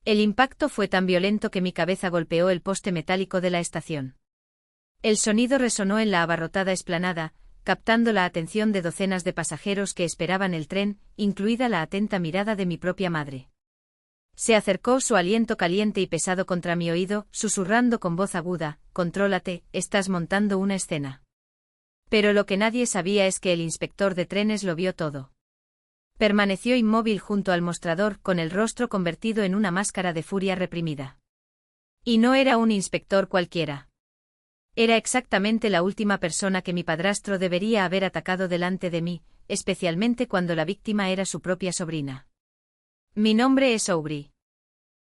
El impacto fue tan violento que mi cabeza golpeó el poste metálico de la estación. El sonido resonó en la abarrotada explanada, captando la atención de docenas de pasajeros que esperaban el tren, incluida la atenta mirada de mi propia madre. Se acercó su aliento caliente y pesado contra mi oído, susurrando con voz aguda: «Contrólate, estás montando una escena». Pero lo que nadie sabía es que el inspector de trenes lo vio todo. Permaneció inmóvil junto al mostrador, con el rostro convertido en una máscara de furia reprimida. Y no era un inspector cualquiera. Era exactamente la última persona que mi padrastro debería haber atacado delante de mí, especialmente cuando la víctima era su propia sobrina. Mi nombre es Aubrey.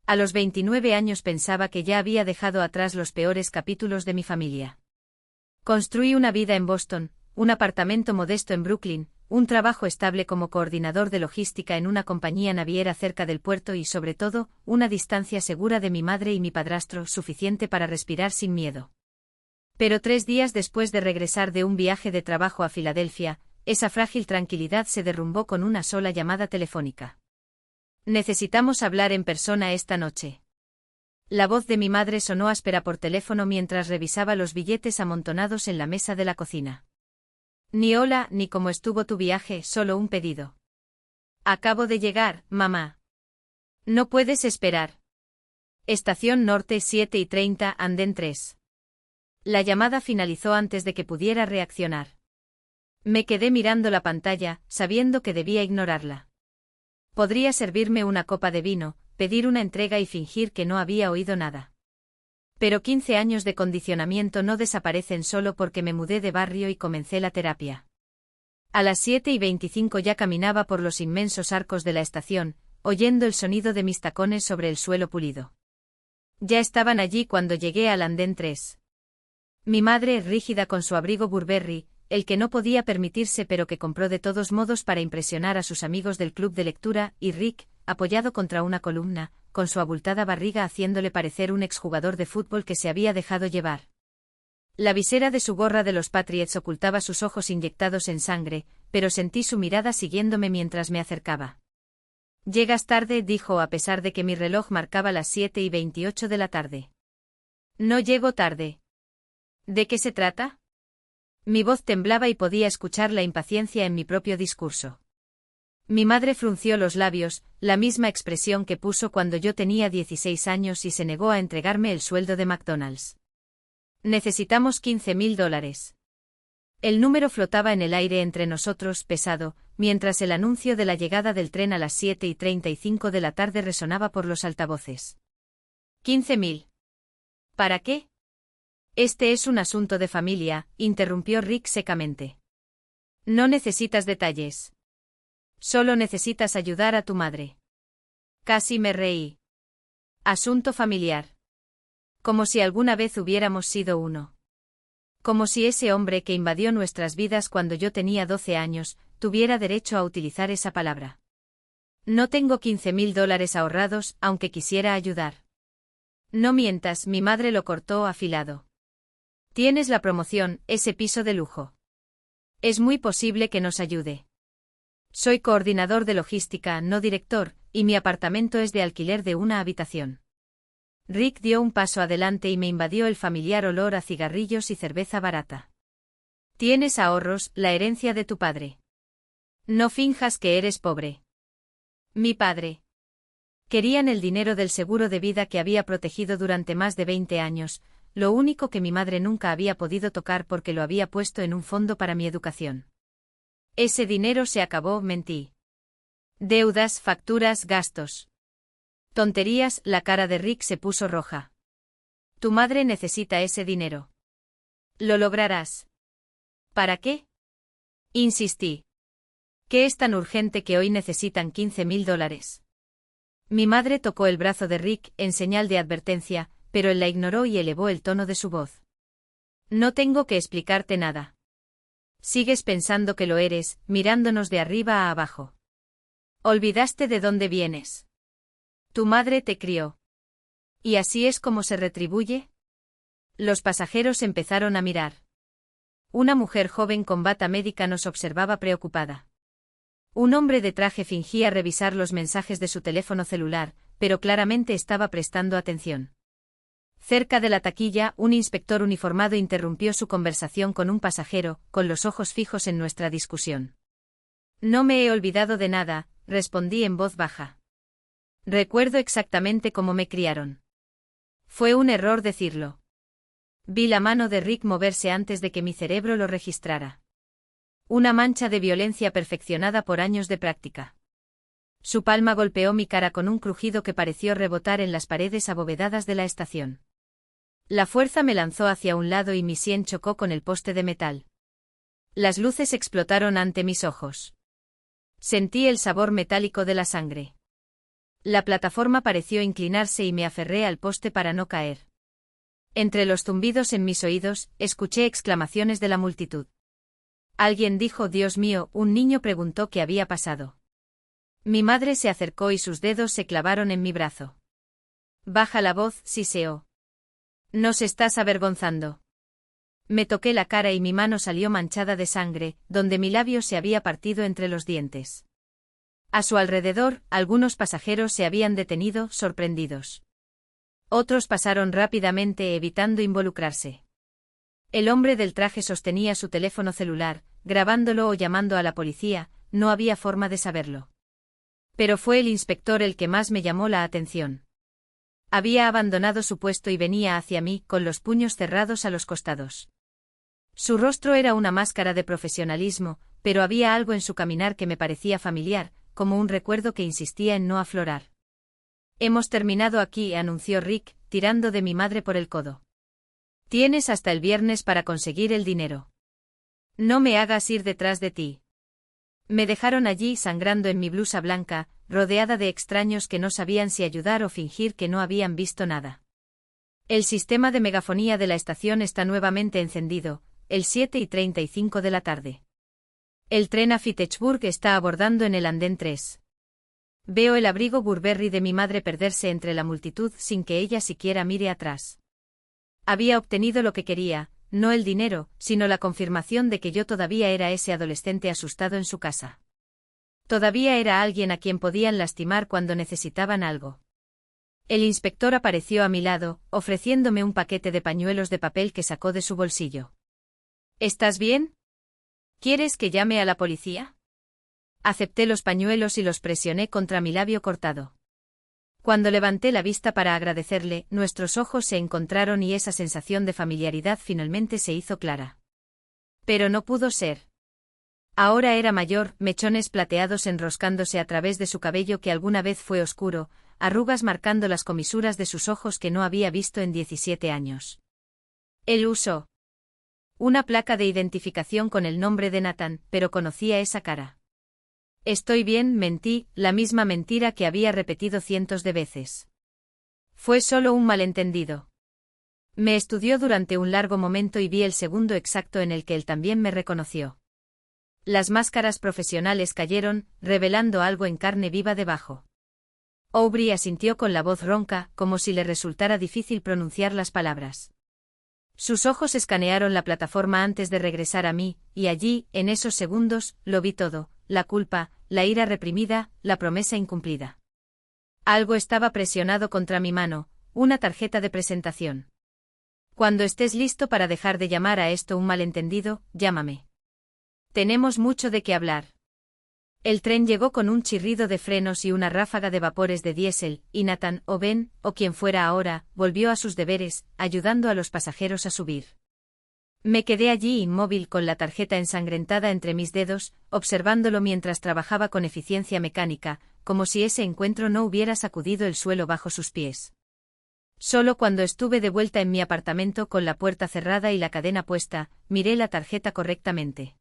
A los 29 años pensaba que ya había dejado atrás los peores capítulos de mi familia. Construí una vida en Boston, un apartamento modesto en Brooklyn, un trabajo estable como coordinador de logística en una compañía naviera cerca del puerto y, sobre todo, una distancia segura de mi madre y mi padrastro, suficiente para respirar sin miedo. Pero 3 días después de regresar de un viaje de trabajo a Filadelfia, esa frágil tranquilidad se derrumbó con una sola llamada telefónica. «Necesitamos hablar en persona esta noche». La voz de mi madre sonó áspera por teléfono mientras revisaba los billetes amontonados en la mesa de la cocina. «Ni hola, ni cómo estuvo tu viaje, solo un pedido». «Acabo de llegar, mamá». «No puedes esperar». Estación Norte 7:30, Andén 3. La llamada finalizó antes de que pudiera reaccionar. Me quedé mirando la pantalla, sabiendo que debía ignorarla. Podría servirme una copa de vino, pedir una entrega y fingir que no había oído nada. Pero 15 años de condicionamiento no desaparecen solo porque me mudé de barrio y comencé la terapia. A las 7:25 ya caminaba por los inmensos arcos de la estación, oyendo el sonido de mis tacones sobre el suelo pulido. Ya estaban allí cuando llegué al andén 3. Mi madre, rígida con su abrigo Burberry, el que no podía permitirse pero que compró de todos modos para impresionar a sus amigos del club de lectura, y Rick, apoyado contra una columna, con su abultada barriga haciéndole parecer un exjugador de fútbol que se había dejado llevar. La visera de su gorra de los Patriots ocultaba sus ojos inyectados en sangre, pero sentí su mirada siguiéndome mientras me acercaba. «Llegas tarde», dijo a pesar de que mi reloj marcaba las 7:28 de la tarde. «No llego tarde». «¿De qué se trata?» Mi voz temblaba y podía escuchar la impaciencia en mi propio discurso. Mi madre frunció los labios, la misma expresión que puso cuando yo tenía 16 años y se negó a entregarme el sueldo de McDonald's. «Necesitamos $15,000. El número flotaba en el aire entre nosotros, pesado, mientras el anuncio de la llegada del tren a las 7:35 de la tarde resonaba por los altavoces. «¿15,000? ¿Para qué?» «Este es un asunto de familia», interrumpió Rick secamente. «No necesitas detalles. Solo necesitas ayudar a tu madre». Casi me reí. «Asunto familiar. Como si alguna vez hubiéramos sido uno. Como si ese hombre que invadió nuestras vidas cuando yo tenía 12 años, tuviera derecho a utilizar esa palabra. No tengo $15,000 ahorrados, aunque quisiera ayudar». «No mientas», mi madre lo cortó afilado. «Tienes la promoción, ese piso de lujo. Es muy posible que nos ayude. Soy coordinador de logística, no director, y mi apartamento es de alquiler de una habitación». Rick dio un paso adelante y me invadió el familiar olor a cigarrillos y cerveza barata. «Tienes ahorros, la herencia de tu padre. No finjas que eres pobre». «Mi padre». Querían el dinero del seguro de vida que había protegido durante más de 20 años, lo único que mi madre nunca había podido tocar porque lo había puesto en un fondo para mi educación. «Ese dinero se acabó», mentí. «Deudas, facturas, gastos». «Tonterías», la cara de Rick se puso roja. «Tu madre necesita ese dinero. Lo lograrás». «¿Para qué?», insistí. «¿Qué es tan urgente que hoy necesitan $15,000? Mi madre tocó el brazo de Rick en señal de advertencia, pero él la ignoró y elevó el tono de su voz. «No tengo que explicarte nada. Sigues pensando que lo eres, mirándonos de arriba a abajo. Olvidaste de dónde vienes. Tu madre te crió. ¿Y así es como se retribuye?». Los pasajeros empezaron a mirar. Una mujer joven con bata médica nos observaba preocupada. Un hombre de traje fingía revisar los mensajes de su teléfono celular, pero claramente estaba prestando atención. Cerca de la taquilla, un inspector uniformado interrumpió su conversación con un pasajero, con los ojos fijos en nuestra discusión. No me he olvidado de nada, respondí en voz baja. Recuerdo exactamente cómo me criaron. Fue un error decirlo. Vi la mano de Rick moverse antes de que mi cerebro lo registrara. Una mancha de violencia perfeccionada por años de práctica. Su palma golpeó mi cara con un crujido que pareció rebotar en las paredes abovedadas de la estación. La fuerza me lanzó hacia un lado y mi sien chocó con el poste de metal. Las luces explotaron ante mis ojos. Sentí el sabor metálico de la sangre. La plataforma pareció inclinarse y me aferré al poste para no caer. Entre los zumbidos en mis oídos, escuché exclamaciones de la multitud. Alguien dijo «Dios mío», un niño preguntó qué había pasado. Mi madre se acercó y sus dedos se clavaron en mi brazo. «Baja la voz», siseó. «Nos estás avergonzando». Me toqué la cara y mi mano salió manchada de sangre, donde mi labio se había partido entre los dientes. A su alrededor, algunos pasajeros se habían detenido, sorprendidos. Otros pasaron rápidamente evitando involucrarse. El hombre del traje sostenía su teléfono celular, grabándolo o llamando a la policía, no había forma de saberlo. Pero fue el inspector el que más me llamó la atención. Había abandonado su puesto y venía hacia mí, con los puños cerrados a los costados. Su rostro era una máscara de profesionalismo, pero había algo en su caminar que me parecía familiar, como un recuerdo que insistía en no aflorar. «Hemos terminado aquí», anunció Rick, tirando de mi madre por el codo. «Tienes hasta el viernes para conseguir el dinero. No me hagas ir detrás de ti». Me dejaron allí sangrando en mi blusa blanca, rodeada de extraños que no sabían si ayudar o fingir que no habían visto nada. «El sistema de megafonía de la estación está nuevamente encendido, el 7:35 de la tarde. El tren a Fitchburg está abordando en el andén 3. Veo el abrigo Burberry de mi madre perderse entre la multitud sin que ella siquiera mire atrás. Había obtenido lo que quería, no el dinero, sino la confirmación de que yo todavía era ese adolescente asustado en su casa. Todavía era alguien a quien podían lastimar cuando necesitaban algo. El inspector apareció a mi lado, ofreciéndome un paquete de pañuelos de papel que sacó de su bolsillo. ¿Estás bien? ¿Quieres que llame a la policía? Acepté los pañuelos y los presioné contra mi labio cortado. Cuando levanté la vista para agradecerle, nuestros ojos se encontraron y esa sensación de familiaridad finalmente se hizo clara. Pero no pudo ser. Ahora era mayor, mechones plateados enroscándose a través de su cabello que alguna vez fue oscuro, arrugas marcando las comisuras de sus ojos que no había visto en 17 años. Él usó una placa de identificación con el nombre de Nathan, pero conocía esa cara. Estoy bien, mentí, la misma mentira que había repetido cientos de veces. Fue solo un malentendido. Me estudió durante un largo momento y vi el segundo exacto en el que él también me reconoció. Las máscaras profesionales cayeron, revelando algo en carne viva debajo. Aubrey asintió con la voz ronca, como si le resultara difícil pronunciar las palabras. Sus ojos escanearon la plataforma antes de regresar a mí, y allí, en esos segundos, lo vi todo, la culpa, la ira reprimida, la promesa incumplida. Algo estaba presionado contra mi mano, una tarjeta de presentación. Cuando estés listo para dejar de llamar a esto un malentendido, llámame. Tenemos mucho de qué hablar. El tren llegó con un chirrido de frenos y una ráfaga de vapores de diésel, y Nathan, o Ben, o quien fuera ahora, volvió a sus deberes, ayudando a los pasajeros a subir. Me quedé allí inmóvil con la tarjeta ensangrentada entre mis dedos, observándolo mientras trabajaba con eficiencia mecánica, como si ese encuentro no hubiera sacudido el suelo bajo sus pies. Solo cuando estuve de vuelta en mi apartamento con la puerta cerrada y la cadena puesta, miré la tarjeta correctamente.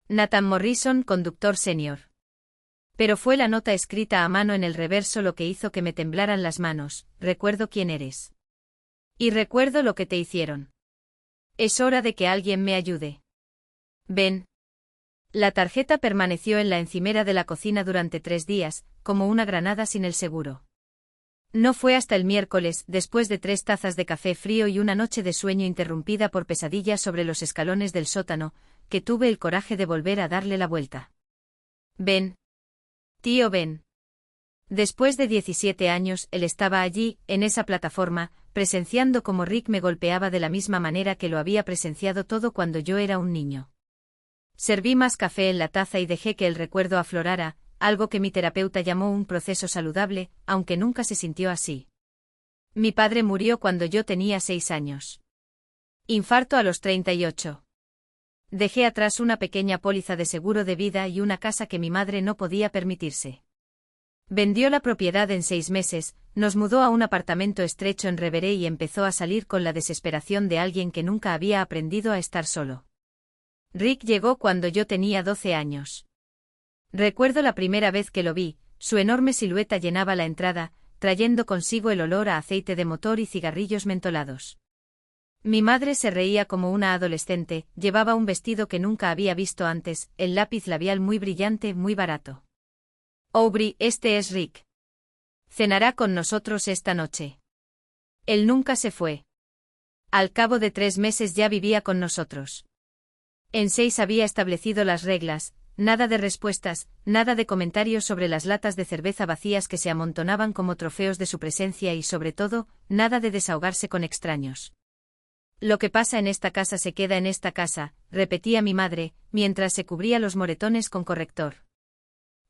Nathan Morrison, conductor senior. Pero fue la nota escrita a mano en el reverso lo que hizo que me temblaran las manos. Recuerdo quién eres. Y recuerdo lo que te hicieron. Es hora de que alguien me ayude. Ven. La tarjeta permaneció en la encimera de la cocina durante 3 días, como una granada sin el seguro. No fue hasta el miércoles, después de 3 tazas de café frío y una noche de sueño interrumpida por pesadillas sobre los escalones del sótano, que tuve el coraje de volver a darle la vuelta. Ven. Tío Ben. Después de 17 años, él estaba allí, en esa plataforma, presenciando cómo Rick me golpeaba de la misma manera que lo había presenciado todo cuando yo era un niño. Serví más café en la taza y dejé que el recuerdo aflorara, algo que mi terapeuta llamó un proceso saludable, aunque nunca se sintió así. Mi padre murió cuando yo tenía 6 años. Infarto a los 38. Dejé atrás una pequeña póliza de seguro de vida y una casa que mi madre no podía permitirse. Vendió la propiedad en 6 meses, nos mudó a un apartamento estrecho en Revere y empezó a salir con la desesperación de alguien que nunca había aprendido a estar solo. Rick llegó cuando yo tenía 12 años. Recuerdo la primera vez que lo vi, su enorme silueta llenaba la entrada, trayendo consigo el olor a aceite de motor y cigarrillos mentolados. Mi madre se reía como una adolescente, llevaba un vestido que nunca había visto antes, el lápiz labial muy brillante, muy barato. Aubrey, este es Rick. Cenará con nosotros esta noche. Él nunca se fue. Al cabo de 3 meses ya vivía con nosotros. En 6 había establecido las reglas, nada de respuestas, nada de comentarios sobre las latas de cerveza vacías que se amontonaban como trofeos de su presencia y sobre todo, nada de desahogarse con extraños. Lo que pasa en esta casa se queda en esta casa, repetía mi madre, mientras se cubría los moretones con corrector.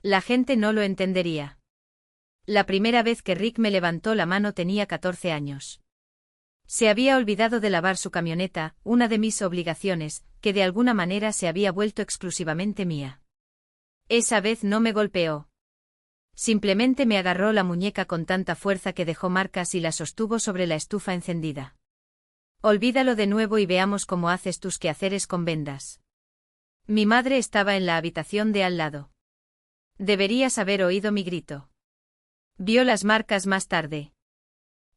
La gente no lo entendería. La primera vez que Rick me levantó la mano tenía 14 años. Se había olvidado de lavar su camioneta, una de mis obligaciones, que de alguna manera se había vuelto exclusivamente mía. Esa vez no me golpeó. Simplemente me agarró la muñeca con tanta fuerza que dejó marcas y la sostuvo sobre la estufa encendida. Olvídalo de nuevo y veamos cómo haces tus quehaceres con vendas. Mi madre estaba en la habitación de al lado. Deberías haber oído mi grito. Vio las marcas más tarde.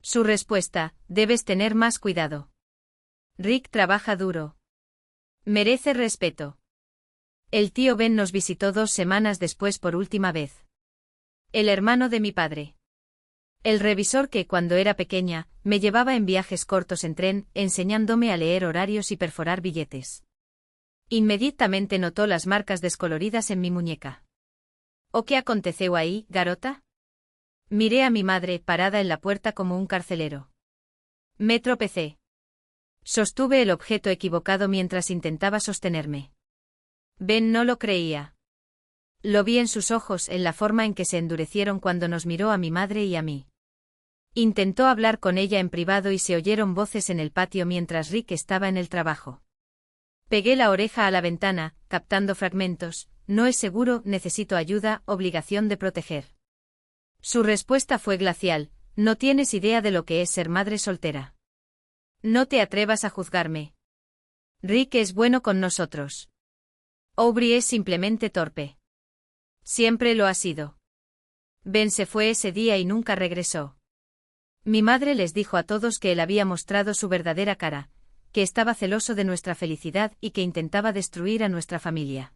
Su respuesta: debes tener más cuidado. Rick trabaja duro. Merece respeto. El tío Ben nos visitó 2 semanas después por última vez. El hermano de mi padre. El revisor que, cuando era pequeña, me llevaba en viajes cortos en tren, enseñándome a leer horarios y perforar billetes. Inmediatamente notó las marcas descoloridas en mi muñeca. ¿O qué aconteceu ahí, garota? Miré a mi madre, parada en la puerta como un carcelero. Me tropecé. Sostuve el objeto equivocado mientras intentaba sostenerme. Ben no lo creía. Lo vi en sus ojos, en la forma en que se endurecieron cuando nos miró a mi madre y a mí. Intentó hablar con ella en privado y se oyeron voces en el patio mientras Rick estaba en el trabajo. Pegué la oreja a la ventana, captando fragmentos: no es seguro, necesito ayuda, obligación de proteger. Su respuesta fue glacial: no tienes idea de lo que es ser madre soltera. No te atrevas a juzgarme. Rick es bueno con nosotros. Aubrey es simplemente torpe. Siempre lo ha sido. Ben se fue ese día y nunca regresó. Mi madre les dijo a todos que él había mostrado su verdadera cara, que estaba celoso de nuestra felicidad y que intentaba destruir a nuestra familia.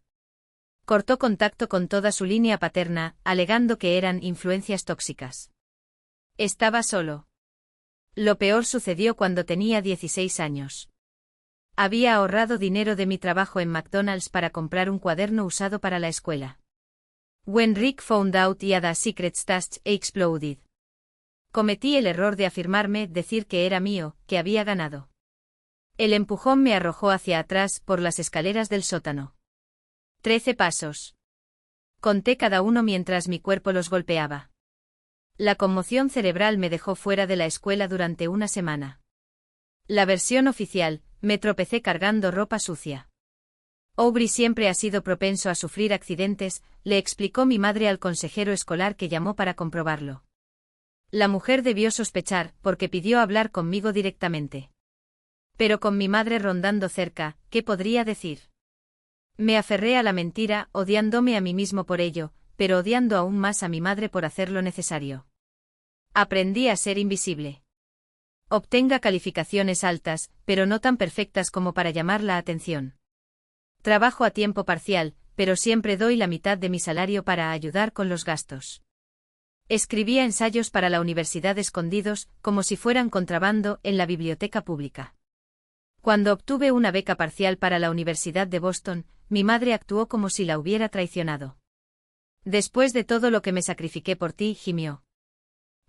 Cortó contacto con toda su línea paterna, alegando que eran influencias tóxicas. Estaba solo. Lo peor sucedió cuando tenía 16 años. Había ahorrado dinero de mi trabajo en McDonald's para comprar un cuaderno usado para la escuela. When Rick found out he had a secret stash, he exploded. Cometí el error de afirmarme, decir que era mío, que había ganado. El empujón me arrojó hacia atrás, por las escaleras del sótano. 13 pasos. Conté cada uno mientras mi cuerpo los golpeaba. La conmoción cerebral me dejó fuera de la escuela durante una semana. La versión oficial: me tropecé cargando ropa sucia. Aubrey siempre ha sido propenso a sufrir accidentes, le explicó mi madre al consejero escolar que llamó para comprobarlo. La mujer debió sospechar, porque pidió hablar conmigo directamente. Pero con mi madre rondando cerca, ¿qué podría decir? Me aferré a la mentira, odiándome a mí mismo por ello, pero odiando aún más a mi madre por hacer lo necesario. Aprendí a ser invisible. Obtenga calificaciones altas, pero no tan perfectas como para llamar la atención. Trabajo a tiempo parcial, pero siempre doy la mitad de mi salario para ayudar con los gastos. Escribía ensayos para la universidad escondidos, como si fueran contrabando, en la biblioteca pública. Cuando obtuve una beca parcial para la Universidad de Boston, mi madre actuó como si la hubiera traicionado. Después de todo lo que me sacrifiqué por ti, gimió.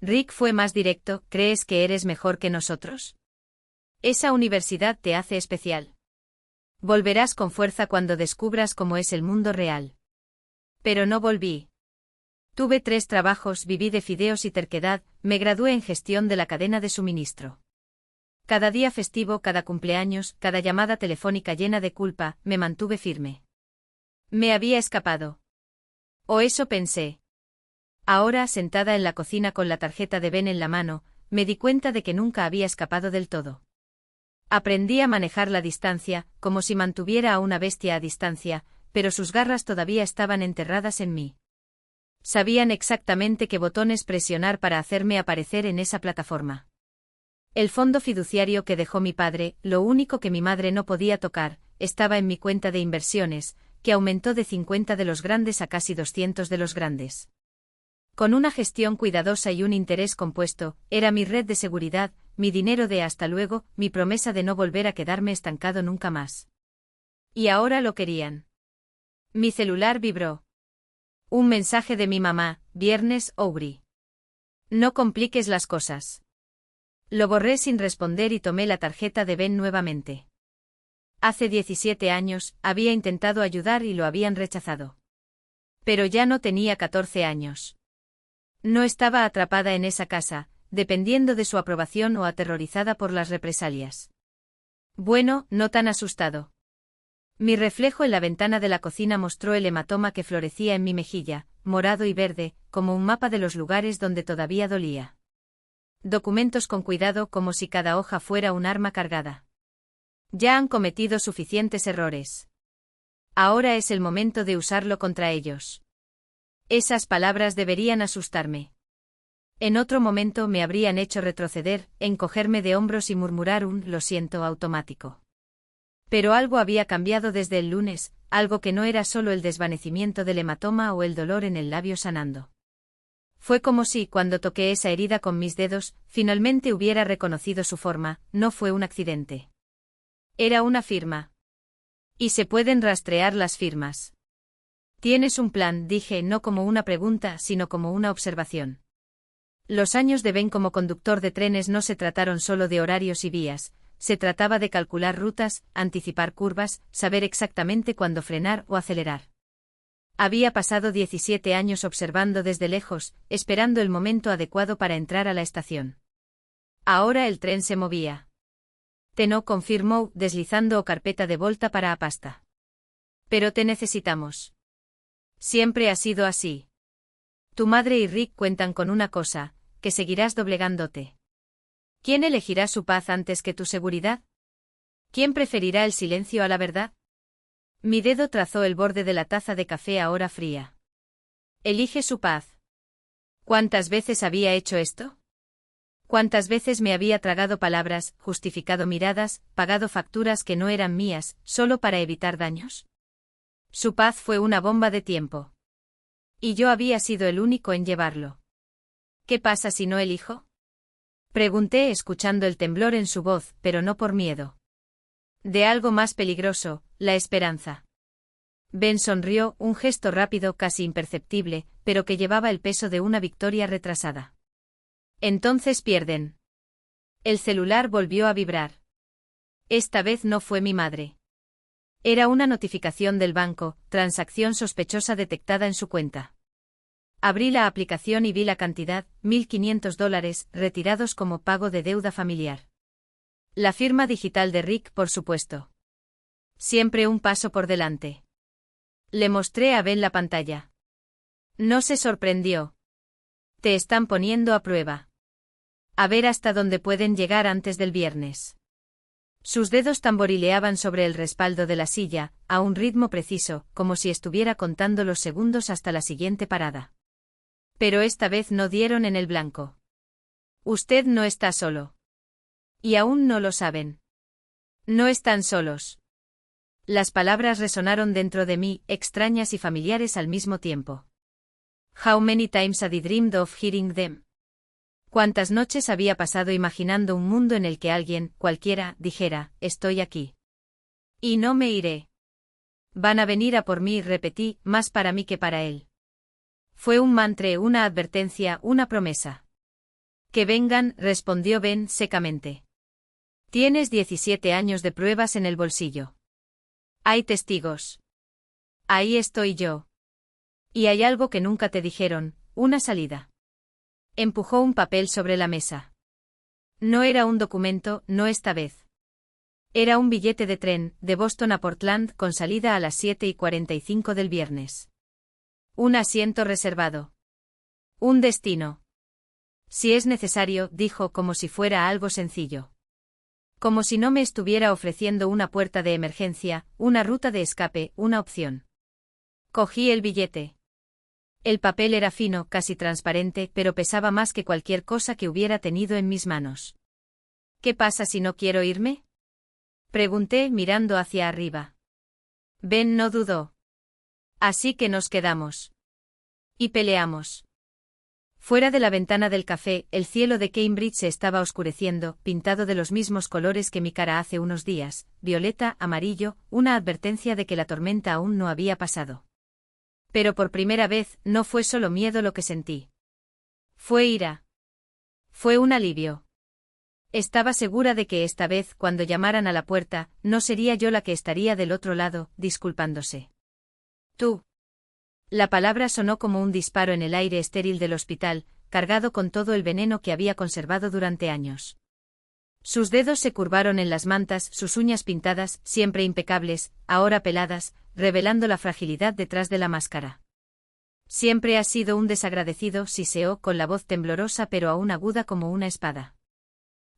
Rick fue más directo, ¿crees que eres mejor que nosotros? Esa universidad te hace especial. Volverás con fuerza cuando descubras cómo es el mundo real. Pero no volví. Tuve 3 trabajos, viví de fideos y terquedad, me gradué en gestión de la cadena de suministro. Cada día festivo, cada cumpleaños, cada llamada telefónica llena de culpa, me mantuve firme. Me había escapado. O eso pensé. Ahora, sentada en la cocina con la tarjeta de Ben en la mano, me di cuenta de que nunca había escapado del todo. Aprendí a manejar la distancia, como si mantuviera a una bestia a distancia, pero sus garras todavía estaban enterradas en mí. Sabían exactamente qué botones presionar para hacerme aparecer en esa plataforma. El fondo fiduciario que dejó mi padre, lo único que mi madre no podía tocar, estaba en mi cuenta de inversiones, que aumentó de 50 de los grandes a casi 200 de los grandes. Con una gestión cuidadosa y un interés compuesto, era mi red de seguridad, mi dinero de hasta luego, mi promesa de no volver a quedarme estancado nunca más. Y ahora lo querían. Mi celular vibró. Un mensaje de mi mamá, viernes, Aubrey. No compliques las cosas. Lo borré sin responder y tomé la tarjeta de Ben nuevamente. Hace 17 años, había intentado ayudar y lo habían rechazado. Pero ya no tenía 14 años. No estaba atrapada en esa casa, dependiendo de su aprobación o aterrorizada por las represalias. Bueno, no tan asustado. Mi reflejo en la ventana de la cocina mostró el hematoma que florecía en mi mejilla, morado y verde, como un mapa de los lugares donde todavía dolía. Documentos con cuidado como si cada hoja fuera un arma cargada. Ya han cometido suficientes errores. Ahora es el momento de usarlo contra ellos. Esas palabras deberían asustarme. En otro momento me habrían hecho retroceder, encogerme de hombros y murmurar un «lo siento» automático. Pero algo había cambiado desde el lunes, algo que no era solo el desvanecimiento del hematoma o el dolor en el labio sanando. Fue como si, cuando toqué esa herida con mis dedos, finalmente hubiera reconocido su forma, no fue un accidente. Era una firma. Y se pueden rastrear las firmas. Tienes un plan, dije, no como una pregunta, sino como una observación. Los años de Ben como conductor de trenes no se trataron solo de horarios y vías, se trataba de calcular rutas, anticipar curvas, saber exactamente cuándo frenar o acelerar. Había pasado 17 años observando desde lejos, esperando el momento adecuado para entrar a la estación. Ahora el tren se movía. Tenó confirmó, deslizando carpeta de volta para a pasta. Pero te necesitamos. Siempre ha sido así. Tu madre y Rick cuentan con una cosa, que seguirás doblegándote. ¿Quién elegirá su paz antes que tu seguridad? ¿Quién preferirá el silencio a la verdad? Mi dedo trazó el borde de la taza de café ahora fría. Elige su paz. ¿Cuántas veces había hecho esto? ¿Cuántas veces me había tragado palabras, justificado miradas, pagado facturas que no eran mías, solo para evitar daños? Su paz fue una bomba de tiempo. Y yo había sido el único en llevarlo. ¿Qué pasa si no elijo? Pregunté escuchando el temblor en su voz, pero no por miedo. De algo más peligroso, la esperanza. Ben sonrió, un gesto rápido, casi imperceptible, pero que llevaba el peso de una victoria retrasada. Entonces pierden. El celular volvió a vibrar. Esta vez no fue mi madre. Era una notificación del banco, transacción sospechosa detectada en su cuenta. Abrí la aplicación y vi la cantidad, $1.500, retirados como pago de deuda familiar. La firma digital de Rick, por supuesto. Siempre un paso por delante. Le mostré a Ben la pantalla. No se sorprendió. Te están poniendo a prueba. A ver hasta dónde pueden llegar antes del viernes. Sus dedos tamborileaban sobre el respaldo de la silla, a un ritmo preciso, como si estuviera contando los segundos hasta la siguiente parada. Pero esta vez no dieron en el blanco. Usted no está solo. Y aún no lo saben. No están solos. Las palabras resonaron dentro de mí, extrañas y familiares al mismo tiempo. How many times had I dreamed of hearing them? ¿Cuántas noches había pasado imaginando un mundo en el que alguien, cualquiera, dijera, estoy aquí? Y no me iré. Van a venir a por mí, repetí, más para mí que para él. Fue un mantre, una advertencia, una promesa. Que vengan, respondió Ben secamente. Tienes 17 años de pruebas en el bolsillo. Hay testigos. Ahí estoy yo. Y hay algo que nunca te dijeron, una salida. Empujó un papel sobre la mesa. No era un documento, no esta vez. Era un billete de tren, de Boston a Portland, con salida a las 7:45 del viernes. Un asiento reservado. Un destino. Si es necesario, dijo como si fuera algo sencillo. Como si no me estuviera ofreciendo una puerta de emergencia, una ruta de escape, una opción. Cogí el billete. El papel era fino, casi transparente, pero pesaba más que cualquier cosa que hubiera tenido en mis manos. ¿Qué pasa si no quiero irme? Pregunté mirando hacia arriba. Ben no dudó. Así que nos quedamos. Y peleamos. Fuera de la ventana del café, el cielo de Cambridge se estaba oscureciendo, pintado de los mismos colores que mi cara hace unos días, violeta, amarillo, una advertencia de que la tormenta aún no había pasado. Pero por primera vez, no fue solo miedo lo que sentí. Fue ira. Fue un alivio. Estaba segura de que esta vez, cuando llamaran a la puerta, no sería yo la que estaría del otro lado, disculpándose. Tú. La palabra sonó como un disparo en el aire estéril del hospital, cargado con todo el veneno que había conservado durante años. Sus dedos se curvaron en las mantas, sus uñas pintadas, siempre impecables, ahora peladas, revelando la fragilidad detrás de la máscara. Siempre has sido un desagradecido, siseó con la voz temblorosa pero aún aguda como una espada.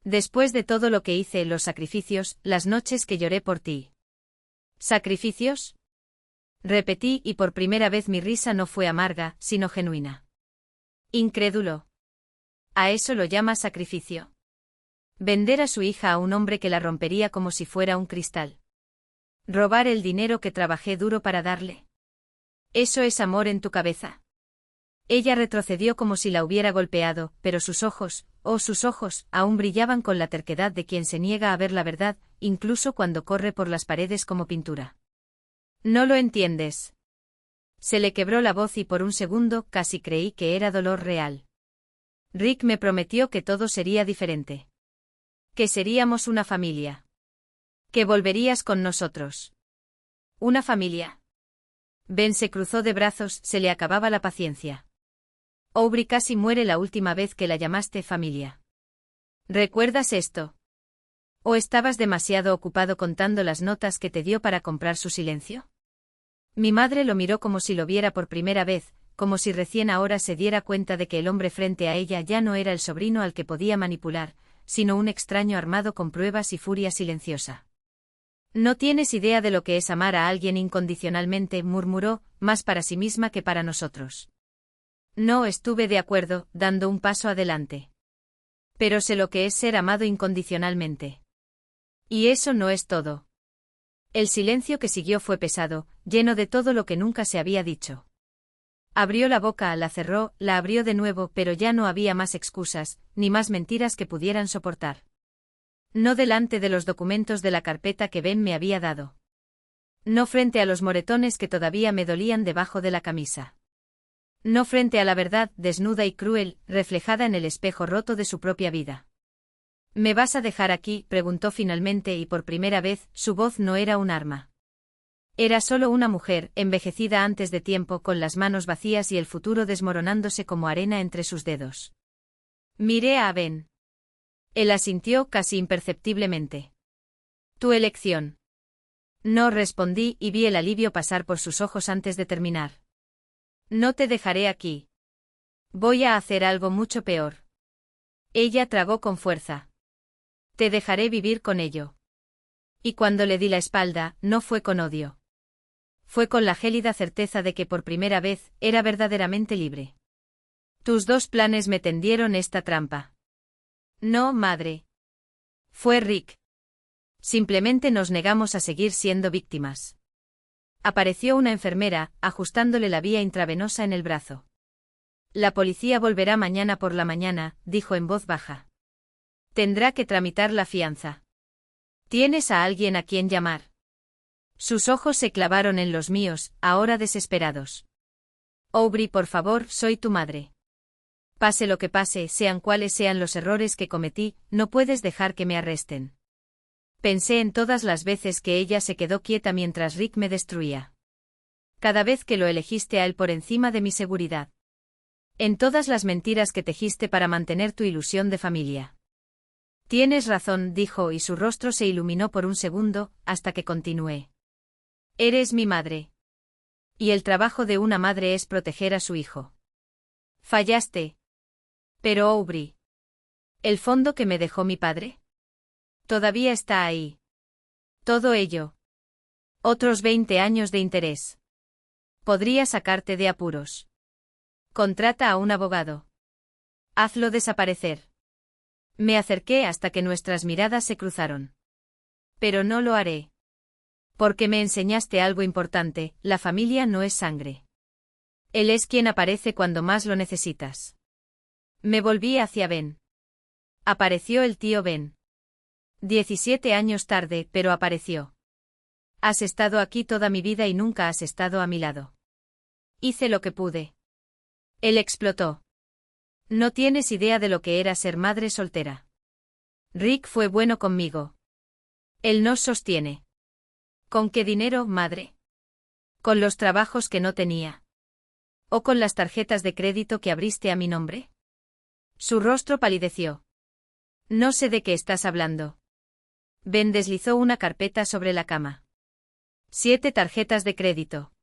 Después de todo lo que hice, los sacrificios, las noches que lloré por ti. ¿Sacrificios? Repetí y por primera vez mi risa no fue amarga, sino genuina. Incrédulo. ¿A eso lo llama sacrificio? Vender a su hija a un hombre que la rompería como si fuera un cristal. Robar el dinero que trabajé duro para darle. ¿Eso es amor en tu cabeza? Ella retrocedió como si la hubiera golpeado, pero sus ojos, sus ojos, aún brillaban con la terquedad de quien se niega a ver la verdad, incluso cuando corre por las paredes como pintura. No lo entiendes. Se le quebró la voz y por un segundo casi creí que era dolor real. Rick me prometió que todo sería diferente. Que seríamos una familia. Que volverías con nosotros. Una familia. Ben se cruzó de brazos, se le acababa la paciencia. Aubrey casi muere la última vez que la llamaste familia. ¿Recuerdas esto? ¿O estabas demasiado ocupado contando las notas que te dio para comprar su silencio? Mi madre lo miró como si lo viera por primera vez, como si recién ahora se diera cuenta de que el hombre frente a ella ya no era el sobrino al que podía manipular, sino un extraño armado con pruebas y furia silenciosa. No tienes idea de lo que es amar a alguien incondicionalmente, murmuró, más para sí misma que para nosotros. No estuve de acuerdo, dando un paso adelante. Pero sé lo que es ser amado incondicionalmente. Y eso no es todo. El silencio que siguió fue pesado, lleno de todo lo que nunca se había dicho. Abrió la boca, la cerró, la abrió de nuevo, pero ya no había más excusas, ni más mentiras que pudieran soportar. No delante de los documentos de la carpeta que Ben me había dado. No frente a los moretones que todavía me dolían debajo de la camisa. No frente a la verdad, desnuda y cruel, reflejada en el espejo roto de su propia vida. ¿Me vas a dejar aquí?, preguntó finalmente y por primera vez, su voz no era un arma. Era solo una mujer, envejecida antes de tiempo, con las manos vacías y el futuro desmoronándose como arena entre sus dedos. Miré a Ben. Él asintió casi imperceptiblemente. Tu elección. No respondí y vi el alivio pasar por sus ojos antes de terminar. No te dejaré aquí. Voy a hacer algo mucho peor. Ella tragó con fuerza. Te dejaré vivir con ello. Y cuando le di la espalda, no fue con odio. Fue con la gélida certeza de que por primera vez, era verdaderamente libre. Tus dos planes me tendieron esta trampa. No, madre. Fue Rick. Simplemente nos negamos a seguir siendo víctimas. Apareció una enfermera, ajustándole la vía intravenosa en el brazo. La policía volverá mañana por la mañana, dijo en voz baja. Tendrá que tramitar la fianza. ¿Tienes a alguien a quien llamar? Sus ojos se clavaron en los míos, ahora desesperados. Aubrey, por favor, soy tu madre. Pase lo que pase, sean cuales sean los errores que cometí, no puedes dejar que me arresten. Pensé en todas las veces que ella se quedó quieta mientras Rick me destruía. Cada vez que lo elegiste a él por encima de mi seguridad. En todas las mentiras que tejiste para mantener tu ilusión de familia. Tienes razón, dijo, y su rostro se iluminó por un segundo, hasta que continué. Eres mi madre. Y el trabajo de una madre es proteger a su hijo. Fallaste. Pero Aubrey. ¿El fondo que me dejó mi padre? Todavía está ahí. Todo ello. Otros 20 años de interés. Podría sacarte de apuros. Contrata a un abogado. Hazlo desaparecer. Me acerqué hasta que nuestras miradas se cruzaron. Pero no lo haré. Porque me enseñaste algo importante, la familia no es sangre. Él es quien aparece cuando más lo necesitas. Me volví hacia Ben. Apareció el tío Ben. 17 años tarde, pero apareció. Has estado aquí toda mi vida y nunca has estado a mi lado. Hice lo que pude. Él explotó. No tienes idea de lo que era ser madre soltera. Rick fue bueno conmigo. Él nos sostiene. ¿Con qué dinero, madre? ¿Con los trabajos que no tenía? ¿O con las tarjetas de crédito que abriste a mi nombre? Su rostro palideció. No sé de qué estás hablando. Ben deslizó una carpeta sobre la cama. 7 tarjetas de crédito.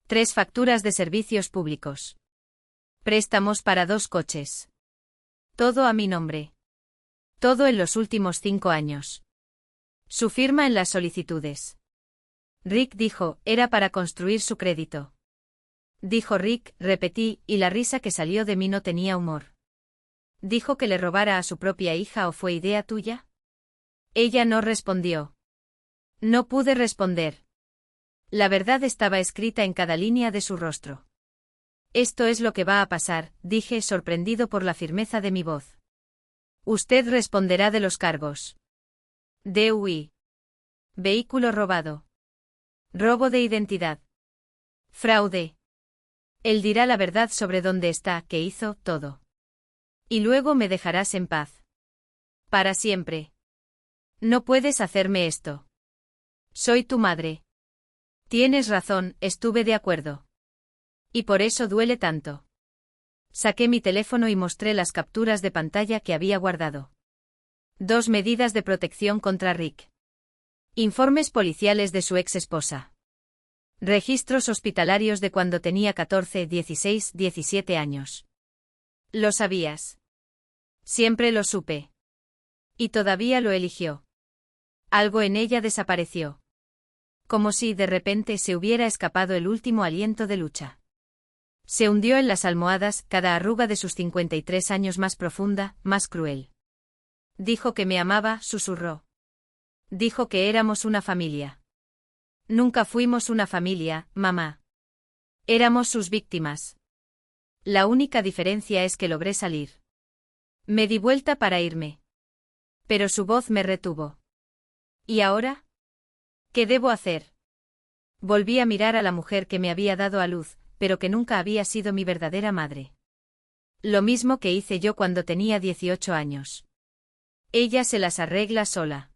3 facturas de servicios públicos. Préstamos para 2 coches. Todo a mi nombre. Todo en los últimos 5 años. Su firma en las solicitudes. Rick dijo, era para construir su crédito. Dijo Rick, repetí, y la risa que salió de mí no tenía humor. ¿Dijo que le robara a su propia hija o fue idea tuya? Ella no respondió. No pude responder. La verdad estaba escrita en cada línea de su rostro. Esto es lo que va a pasar, dije, sorprendido por la firmeza de mi voz. Usted responderá de los cargos. DUI. Vehículo robado. Robo de identidad. Fraude. Él dirá la verdad sobre dónde está, qué hizo, todo. Y luego me dejarás en paz. Para siempre. No puedes hacerme esto. Soy tu madre. Tienes razón, estuve de acuerdo. Y por eso duele tanto. Saqué mi teléfono y mostré las capturas de pantalla que había guardado. 2 medidas de protección contra Rick. Informes policiales de su ex esposa. Registros hospitalarios de cuando tenía 14, 16, 17 años. ¿Lo sabías? Siempre lo supe. Y todavía lo eligió. Algo en ella desapareció. Como si de repente se hubiera escapado el último aliento de lucha. Se hundió en las almohadas, cada arruga de sus 53 años más profunda, más cruel. Dijo que me amaba, susurró. Dijo que éramos una familia. Nunca fuimos una familia, mamá. Éramos sus víctimas. La única diferencia es que logré salir. Me di vuelta para irme. Pero su voz me retuvo. ¿Y ahora? ¿Qué debo hacer? Volví a mirar a la mujer que me había dado a luz, pero que nunca había sido mi verdadera madre. Lo mismo que hice yo cuando tenía 18 años. Ella se las arregla sola.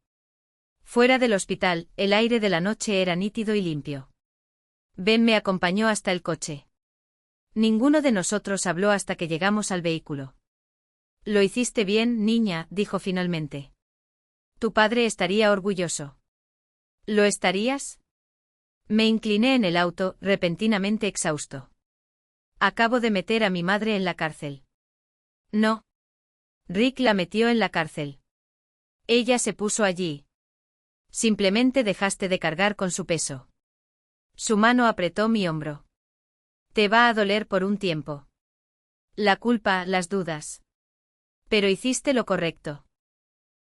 Fuera del hospital, el aire de la noche era nítido y limpio. Ben me acompañó hasta el coche. Ninguno de nosotros habló hasta que llegamos al vehículo. Lo hiciste bien, niña, dijo finalmente. Tu padre estaría orgulloso. ¿Lo estarías? Me incliné en el auto, repentinamente exhausto. Acabo de meter a mi madre en la cárcel. No. Rick la metió en la cárcel. Ella se puso allí. Simplemente dejaste de cargar con su peso. Su mano apretó mi hombro. Te va a doler por un tiempo. La culpa, las dudas. Pero hiciste lo correcto.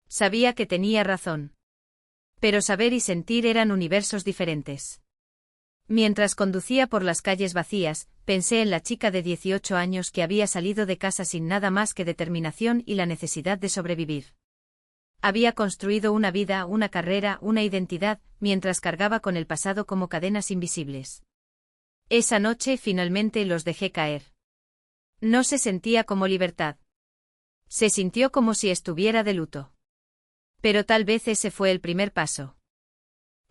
Sabía que tenía razón. Pero saber y sentir eran universos diferentes. Mientras conducía por las calles vacías, pensé en la chica de 18 años que había salido de casa sin nada más que determinación y la necesidad de sobrevivir. Había construido una vida, una carrera, una identidad, mientras cargaba con el pasado como cadenas invisibles. Esa noche finalmente los dejé caer. No se sentía como libertad. Se sintió como si estuviera de luto. Pero tal vez ese fue el primer paso.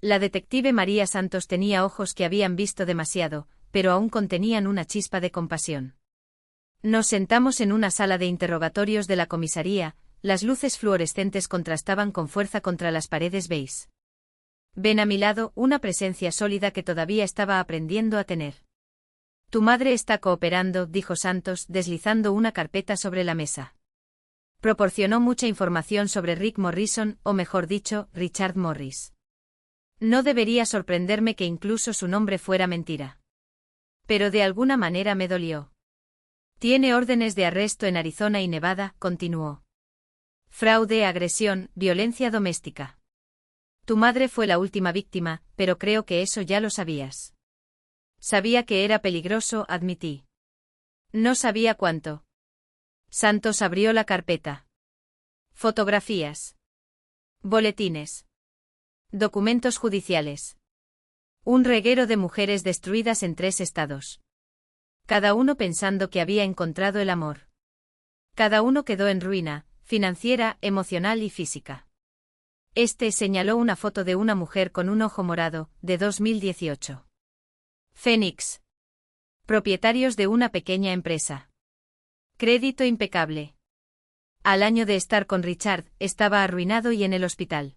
La detective María Santos tenía ojos que habían visto demasiado, pero aún contenían una chispa de compasión. Nos sentamos en una sala de interrogatorios de la comisaría, las luces fluorescentes contrastaban con fuerza contra las paredes beige. Ven a mi lado, una presencia sólida que todavía estaba aprendiendo a tener. Tu madre está cooperando, dijo Santos, deslizando una carpeta sobre la mesa. Proporcionó mucha información sobre Rick Morrison, o mejor dicho, Richard Morris. No debería sorprenderme que incluso su nombre fuera mentira. Pero de alguna manera me dolió. Tiene órdenes de arresto en Arizona y Nevada, continuó. Fraude, agresión, violencia doméstica. Tu madre fue la última víctima, pero creo que eso ya lo sabías. Sabía que era peligroso, admití. No sabía cuánto. Santos abrió la carpeta. Fotografías. Boletines. Documentos judiciales. Un reguero de mujeres destruidas en 3 estados. Cada uno pensando que había encontrado el amor. Cada uno quedó en ruina, financiera, emocional y física. Señaló una foto de una mujer con un ojo morado, de 2018. Phoenix. Propietarios de una pequeña empresa. Crédito impecable. Al año de estar con Richard, estaba arruinado y en el hospital.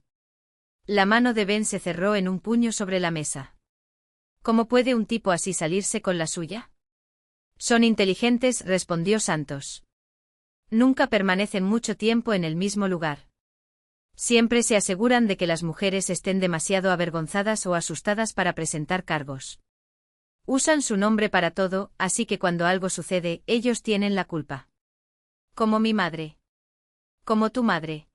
La mano de Ben se cerró en un puño sobre la mesa. ¿Cómo puede un tipo así salirse con la suya? Son inteligentes, respondió Santos. Nunca permanecen mucho tiempo en el mismo lugar. Siempre se aseguran de que las mujeres estén demasiado avergonzadas o asustadas para presentar cargos. Usan su nombre para todo, así que cuando algo sucede, ellos tienen la culpa. Como mi madre. Como tu madre.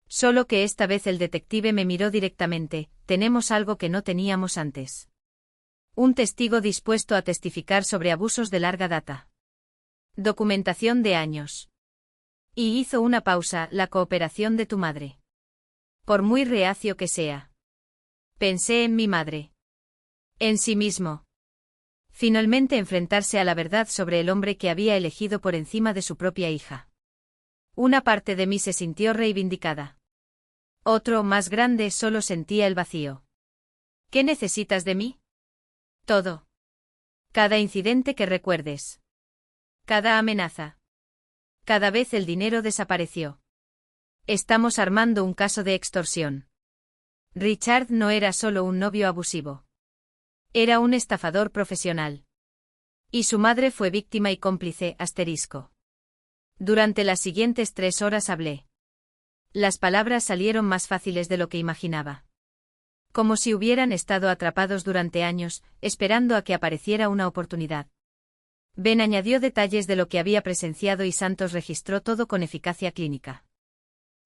Solo que esta vez el detective me miró directamente, tenemos algo que no teníamos antes. Un testigo dispuesto a testificar sobre abusos de larga data. Documentación de años. Y hizo una pausa, la cooperación de tu madre. Por muy reacio que sea. Pensé en mi madre. En sí mismo. Finalmente enfrentarse a la verdad sobre el hombre que había elegido por encima de su propia hija. Una parte de mí se sintió reivindicada. Otro, más grande, solo sentía el vacío. ¿Qué necesitas de mí? Todo. Cada incidente que recuerdes. Cada amenaza. Cada vez el dinero desapareció. Estamos armando un caso de extorsión. Richard no era solo un novio abusivo. Era un estafador profesional. Y su madre fue víctima y cómplice, asterisco. Durante las siguientes 3 horas hablé. Las palabras salieron más fáciles de lo que imaginaba. Como si hubieran estado atrapados durante años, esperando a que apareciera una oportunidad. Ben añadió detalles de lo que había presenciado y Santos registró todo con eficacia clínica.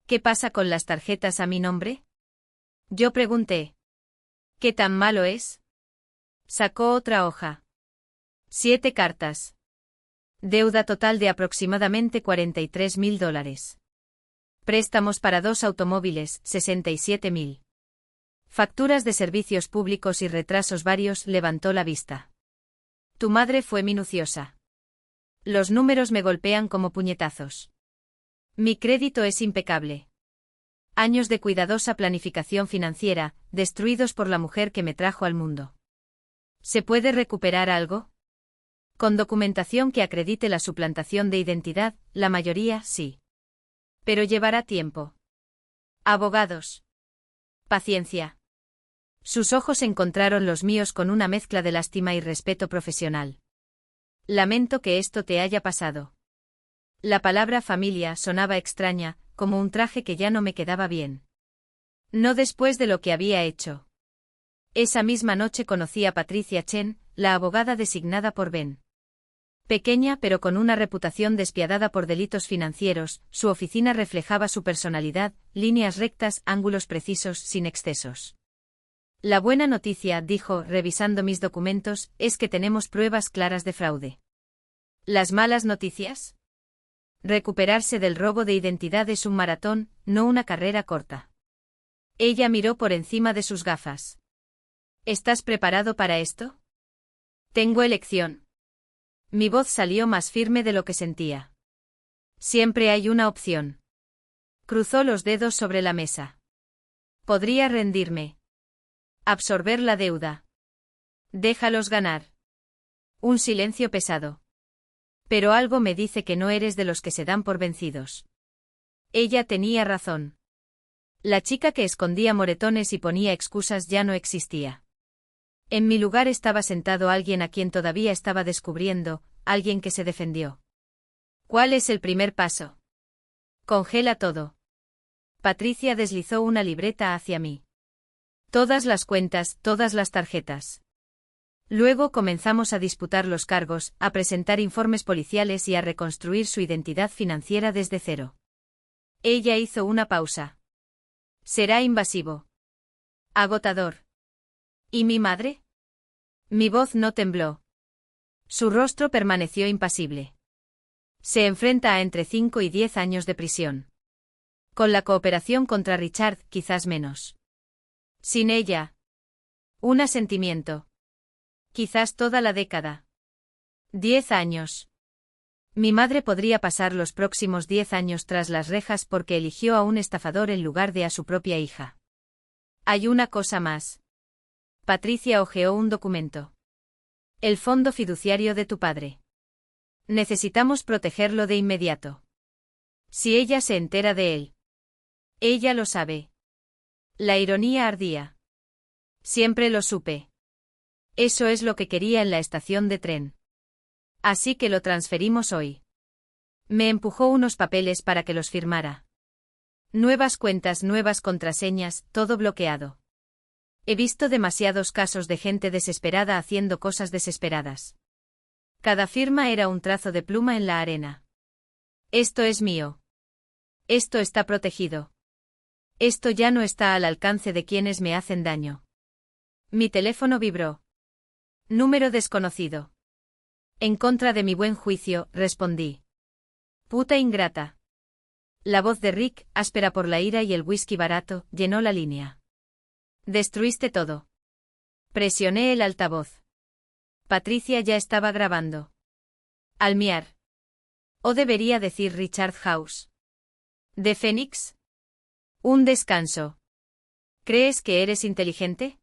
¿Qué pasa con las tarjetas a mi nombre? Yo pregunté. ¿Qué tan malo es? Sacó otra hoja. 7 cartas. Deuda total de aproximadamente $43.000. Préstamos para 2 automóviles, 67.000. Facturas de servicios públicos y retrasos varios, levantó la vista. Tu madre fue minuciosa. Los números me golpean como puñetazos. Mi crédito es impecable. Años de cuidadosa planificación financiera, destruidos por la mujer que me trajo al mundo. ¿Se puede recuperar algo? Con documentación que acredite la suplantación de identidad, la mayoría sí. Pero llevará tiempo. Abogados. Paciencia. Sus ojos encontraron los míos con una mezcla de lástima y respeto profesional. Lamento que esto te haya pasado. La palabra familia sonaba extraña, como un traje que ya no me quedaba bien. No después de lo que había hecho. Esa misma noche conocí a Patricia Chen, la abogada designada por Ben. Pequeña pero con una reputación despiadada por delitos financieros, su oficina reflejaba su personalidad, líneas rectas, ángulos precisos, sin excesos. La buena noticia, dijo, revisando mis documentos, es que tenemos pruebas claras de fraude. ¿Las malas noticias? Recuperarse del robo de identidad es un maratón, no una carrera corta. Ella miró por encima de sus gafas. ¿Estás preparado para esto? Tengo elección. Mi voz salió más firme de lo que sentía. Siempre hay una opción. Cruzó los dedos sobre la mesa. Podría rendirme. Absorber la deuda. Déjalos ganar. Un silencio pesado. Pero algo me dice que no eres de los que se dan por vencidos. Ella tenía razón. La chica que escondía moretones y ponía excusas ya no existía. En mi lugar estaba sentado alguien a quien todavía estaba descubriendo, alguien que se defendió. ¿Cuál es el primer paso? Congela todo. Patricia deslizó una libreta hacia mí. Todas las cuentas, todas las tarjetas. Luego comenzamos a disputar los cargos, a presentar informes policiales y a reconstruir su identidad financiera desde cero. Ella hizo una pausa. Será invasivo. Agotador. ¿Y mi madre? Mi voz no tembló. Su rostro permaneció impasible. Se enfrenta a entre 5 y 10 años de prisión. Con la cooperación contra Richard, quizás menos. Sin ella. Un asentimiento. Quizás toda la década. 10 años. Mi madre podría pasar los próximos 10 años tras las rejas porque eligió a un estafador en lugar de a su propia hija. Hay una cosa más. Patricia hojeó un documento. El fondo fiduciario de tu padre. Necesitamos protegerlo de inmediato. Si ella se entera de él. Ella lo sabe. La ironía ardía. Siempre lo supe. Eso es lo que quería en la estación de tren. Así que lo transferimos hoy. Me empujó unos papeles para que los firmara. Nuevas cuentas, nuevas contraseñas, todo bloqueado. He visto demasiados casos de gente desesperada haciendo cosas desesperadas. Cada firma era un trazo de pluma en la arena. Esto es mío. Esto está protegido. Esto ya no está al alcance de quienes me hacen daño. Mi teléfono vibró. Número desconocido. En contra de mi buen juicio, respondí. Puta ingrata. La voz de Rick, áspera por la ira y el whisky barato, llenó la línea. Destruiste todo. Presioné el altavoz. Patricia ya estaba grabando. Almiar. O debería decir Richard House. ¿De Phoenix? Un descanso. ¿Crees que eres inteligente?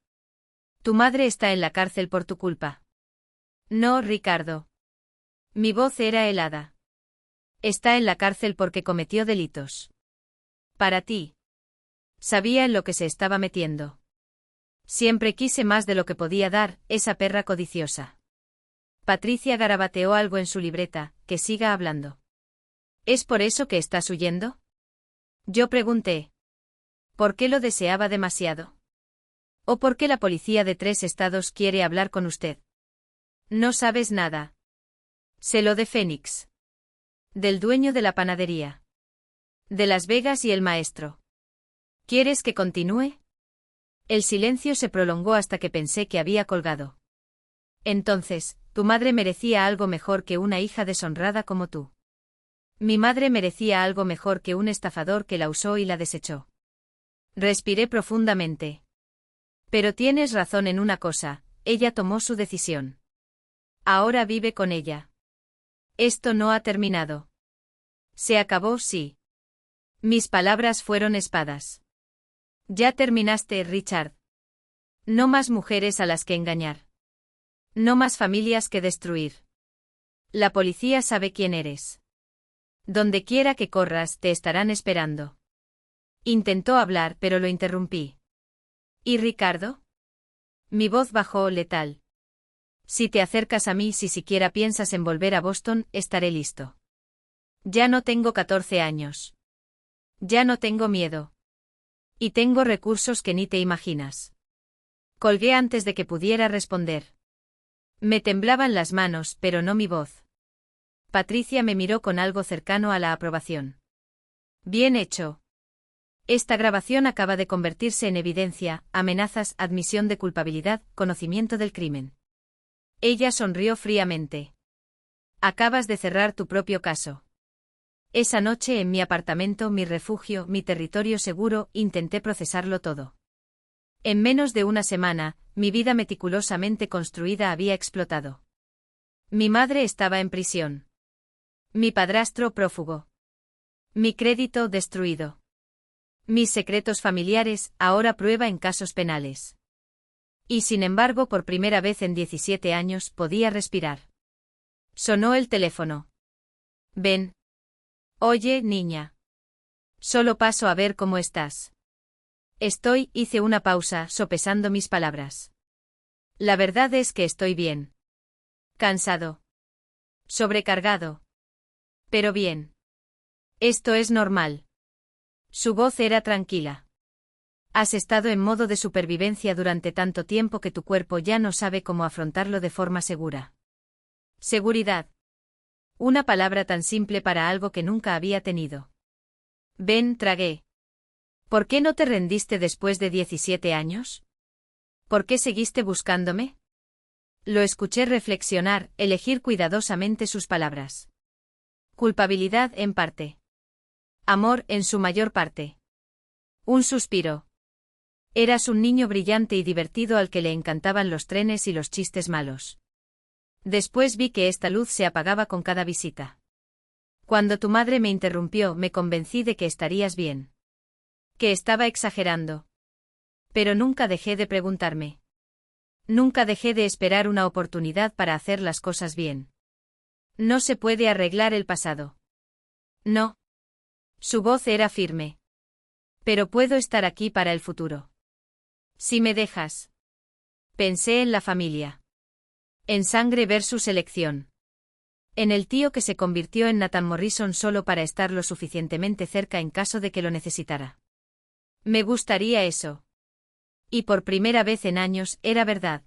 Tu madre está en la cárcel por tu culpa. No, Ricardo. Mi voz era helada. Está en la cárcel porque cometió delitos. Para ti. Sabía en lo que se estaba metiendo. Siempre quise más de lo que podía dar, esa perra codiciosa. Patricia garabateó algo en su libreta, que siga hablando. ¿Es por eso que estás huyendo? Yo pregunté. ¿Por qué lo deseaba demasiado? ¿O por qué la policía de 3 estados quiere hablar con usted? No sabes nada. Sé lo de Phoenix. Del dueño de la panadería. De Las Vegas y el maestro. ¿Quieres que continúe? El silencio se prolongó hasta que pensé que había colgado. Entonces, tu madre merecía algo mejor que una hija deshonrada como tú. Mi madre merecía algo mejor que un estafador que la usó y la desechó. Respiré profundamente. Pero tienes razón en una cosa, ella tomó su decisión. Ahora vive con ella. Esto no ha terminado. Se acabó, sí. Mis palabras fueron espadas. Ya terminaste, Richard. No más mujeres a las que engañar. No más familias que destruir. La policía sabe quién eres. Donde quiera que corras, te estarán esperando. Intentó hablar, pero lo interrumpí. ¿Y Ricardo? Mi voz bajó letal. Si te acercas a mí, si siquiera piensas en volver a Boston, estaré listo. Ya no tengo 14 años. Ya no tengo miedo. Y tengo recursos que ni te imaginas. Colgué antes de que pudiera responder. Me temblaban las manos, pero no mi voz. Patricia me miró con algo cercano a la aprobación. Bien hecho. Esta grabación acaba de convertirse en evidencia, amenazas, admisión de culpabilidad, conocimiento del crimen. Ella sonrió fríamente. Acabas de cerrar tu propio caso. Esa noche en mi apartamento, mi refugio, mi territorio seguro, intenté procesarlo todo. En menos de una semana, mi vida meticulosamente construida había explotado. Mi madre estaba en prisión. Mi padrastro prófugo. Mi crédito destruido. Mis secretos familiares, ahora prueba en casos penales. Y sin embargo, por primera vez en 17 años, podía respirar. Sonó el teléfono. Ven. Oye, niña. Solo paso a ver cómo estás. Hice una pausa, sopesando mis palabras. La verdad es que estoy bien. Cansado. Sobrecargado. Pero bien. Esto es normal. Su voz era tranquila. Has estado en modo de supervivencia durante tanto tiempo que tu cuerpo ya no sabe cómo afrontarlo de forma segura. Seguridad. Una palabra tan simple para algo que nunca había tenido. Ven, tragué. ¿Por qué no te rendiste después de 17 años? ¿Por qué seguiste buscándome? Lo escuché reflexionar, elegir cuidadosamente sus palabras. Culpabilidad en parte. Amor en su mayor parte. Un suspiro. Eras un niño brillante y divertido al que le encantaban los trenes y los chistes malos. Después vi que esta luz se apagaba con cada visita. Cuando tu madre me interrumpió, me convencí de que estarías bien. Que estaba exagerando. Pero nunca dejé de preguntarme. Nunca dejé de esperar una oportunidad para hacer las cosas bien. No se puede arreglar el pasado. No. Su voz era firme. Pero puedo estar aquí para el futuro. Si me dejas. Pensé en la familia. En Sangre versus Elección. En el tío que se convirtió en Nathan Morrison solo para estar lo suficientemente cerca en caso de que lo necesitara. Me gustaría eso. Y por primera vez en años, era verdad.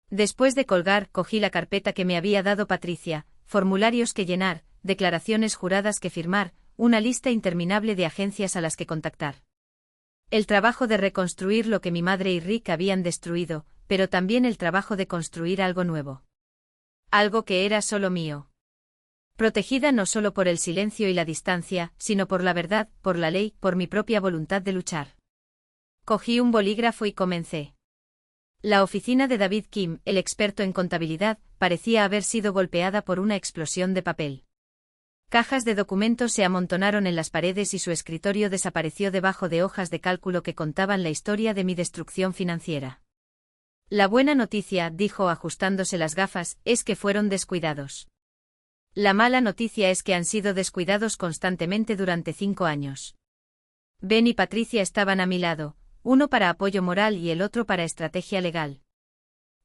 Después de colgar, cogí la carpeta que me había dado Patricia, formularios que llenar, declaraciones juradas que firmar, una lista interminable de agencias a las que contactar. El trabajo de reconstruir lo que mi madre y Rick habían destruido, pero también el trabajo de construir algo nuevo. Algo que era solo mío. Protegida no solo por el silencio y la distancia, sino por la verdad, por la ley, por mi propia voluntad de luchar. Cogí un bolígrafo y comencé. La oficina de David Kim, el experto en contabilidad, parecía haber sido golpeada por una explosión de papel. Cajas de documentos se amontonaron en las paredes y su escritorio desapareció debajo de hojas de cálculo que contaban la historia de mi destrucción financiera. La buena noticia, dijo ajustándose las gafas, es que fueron descuidados. La mala noticia es que han sido descuidados constantemente durante 5 años. Ben y Patricia estaban a mi lado, uno para apoyo moral y el otro para estrategia legal.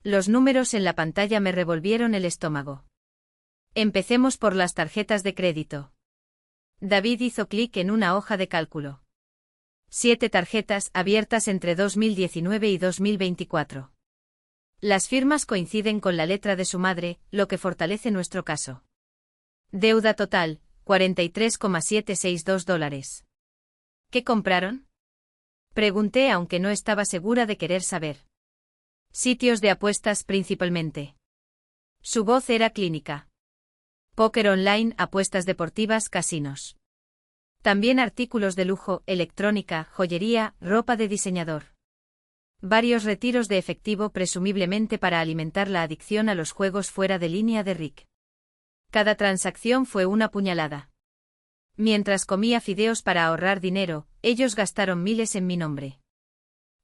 Los números en la pantalla me revolvieron el estómago. Empecemos por las tarjetas de crédito. David hizo clic en una hoja de cálculo. 7 tarjetas abiertas entre 2019 y 2024. Las firmas coinciden con la letra de su madre, lo que fortalece nuestro caso. Deuda total, $43,762. ¿Qué compraron? Pregunté aunque no estaba segura de querer saber. Sitios de apuestas principalmente. Su voz era clínica. Póker online, apuestas deportivas, casinos. También artículos de lujo, electrónica, joyería, ropa de diseñador. Varios retiros de efectivo presumiblemente para alimentar la adicción a los juegos fuera de línea de Rick. Cada transacción fue una puñalada. Mientras comía fideos para ahorrar dinero, ellos gastaron miles en mi nombre.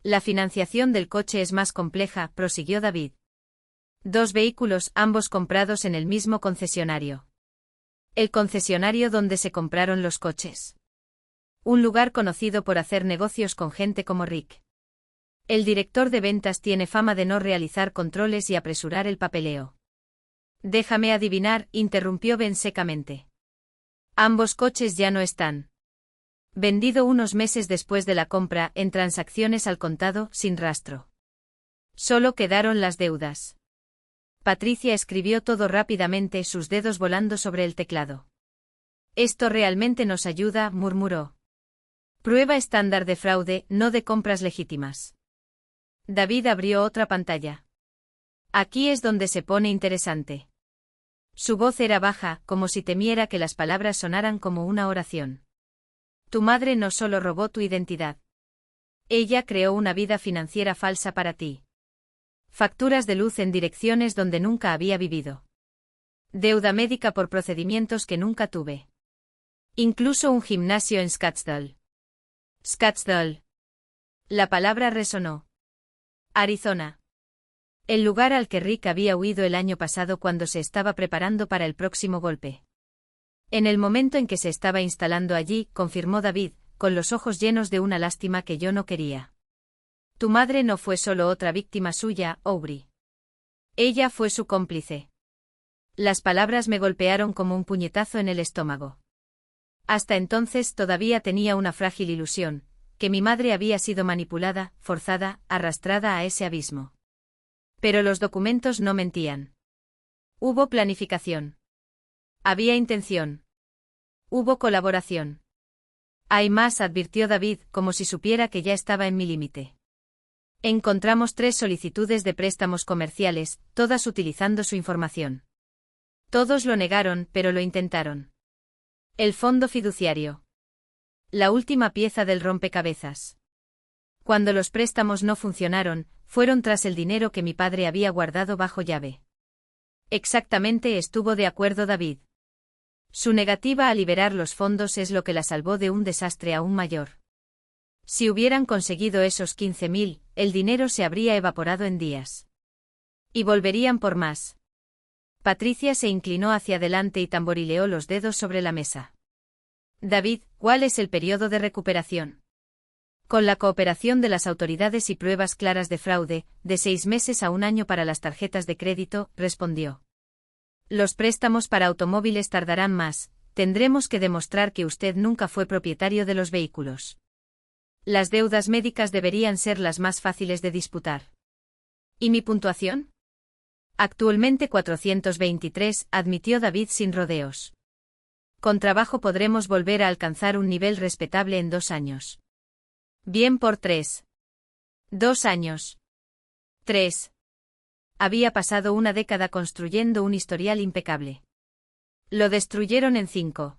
La financiación del coche es más compleja, prosiguió David. 2 vehículos, ambos comprados en el mismo concesionario. El concesionario donde se compraron los coches. Un lugar conocido por hacer negocios con gente como Rick. El director de ventas tiene fama de no realizar controles y apresurar el papeleo. Déjame adivinar, interrumpió Ben secamente. Ambos coches ya no están. Vendido unos meses después de la compra, en transacciones al contado, sin rastro. Solo quedaron las deudas. Patricia escribió todo rápidamente, sus dedos volando sobre el teclado. Esto realmente nos ayuda, murmuró. Prueba estándar de fraude, no de compras legítimas. David abrió otra pantalla. Aquí es donde se pone interesante. Su voz era baja, como si temiera que las palabras sonaran como una oración. Tu madre no solo robó tu identidad. Ella creó una vida financiera falsa para ti. Facturas de luz en direcciones donde nunca había vivido. Deuda médica por procedimientos que nunca tuve. Incluso un gimnasio en Scottsdale. Scottsdale. La palabra resonó. Arizona. El lugar al que Rick había huido el año pasado cuando se estaba preparando para el próximo golpe. En el momento en que se estaba instalando allí, confirmó David, con los ojos llenos de una lástima que yo no quería. Tu madre no fue solo otra víctima suya, Aubrey. Ella fue su cómplice. Las palabras me golpearon como un puñetazo en el estómago. Hasta entonces todavía tenía una frágil ilusión, que mi madre había sido manipulada, forzada, arrastrada a ese abismo. Pero los documentos no mentían. Hubo planificación. Había intención. Hubo colaboración. Hay más, advirtió David, como si supiera que ya estaba en mi límite. Encontramos 3 solicitudes de préstamos comerciales, todas utilizando su información. Todos lo negaron, pero lo intentaron. El fondo fiduciario. La última pieza del rompecabezas. Cuando los préstamos no funcionaron, fueron tras el dinero que mi padre había guardado bajo llave. Exactamente, estuvo de acuerdo David. Su negativa a liberar los fondos es lo que la salvó de un desastre aún mayor. Si hubieran conseguido esos 15.000, el dinero se habría evaporado en días. Y volverían por más. Patricia se inclinó hacia adelante y tamborileó los dedos sobre la mesa. David, ¿cuál es el periodo de recuperación? Con la cooperación de las autoridades y pruebas claras de fraude, de 6 meses a 1 año para las tarjetas de crédito, respondió. Los préstamos para automóviles tardarán más, tendremos que demostrar que usted nunca fue propietario de los vehículos. Las deudas médicas deberían ser las más fáciles de disputar. ¿Y mi puntuación? Actualmente 423, admitió David sin rodeos. Con trabajo podremos volver a alcanzar un nivel respetable en 2 años. Bien por 3. 2 años. 3. Había pasado una década construyendo un historial impecable. Lo destruyeron en 5.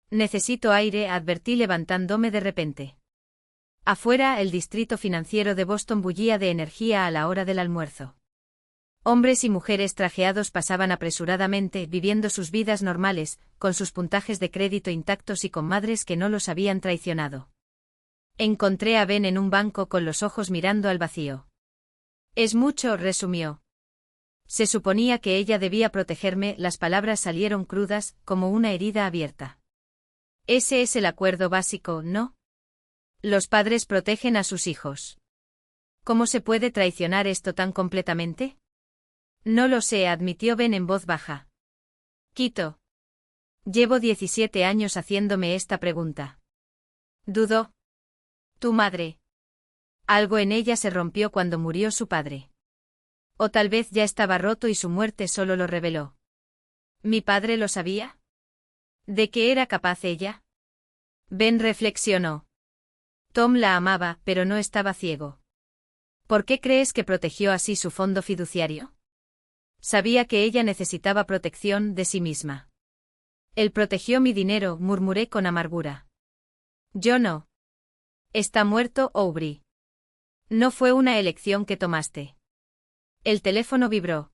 Necesito aire, advertí levantándome de repente. Afuera, el distrito financiero de Boston bullía de energía a la hora del almuerzo. Hombres y mujeres trajeados pasaban apresuradamente, viviendo sus vidas normales, con sus puntajes de crédito intactos y con madres que no los habían traicionado. Encontré a Ben en un banco con los ojos mirando al vacío. Es mucho, resumió. Se suponía que ella debía protegerme, las palabras salieron crudas, como una herida abierta. Ese es el acuerdo básico, ¿no? Los padres protegen a sus hijos. ¿Cómo se puede traicionar esto tan completamente? No lo sé, admitió Ben en voz baja. Quito. Llevo 17 años haciéndome esta pregunta. Dudó. Tu madre. Algo en ella se rompió cuando murió su padre. O tal vez ya estaba roto y su muerte solo lo reveló. ¿Mi padre lo sabía? ¿De qué era capaz ella? Ben reflexionó. Tom la amaba, pero no estaba ciego. ¿Por qué crees que protegió así su fondo fiduciario? Sabía que ella necesitaba protección de sí misma. Él protegió mi dinero, murmuré con amargura. Yo no. Está muerto, Aubrey. No fue una elección que tomaste. El teléfono vibró.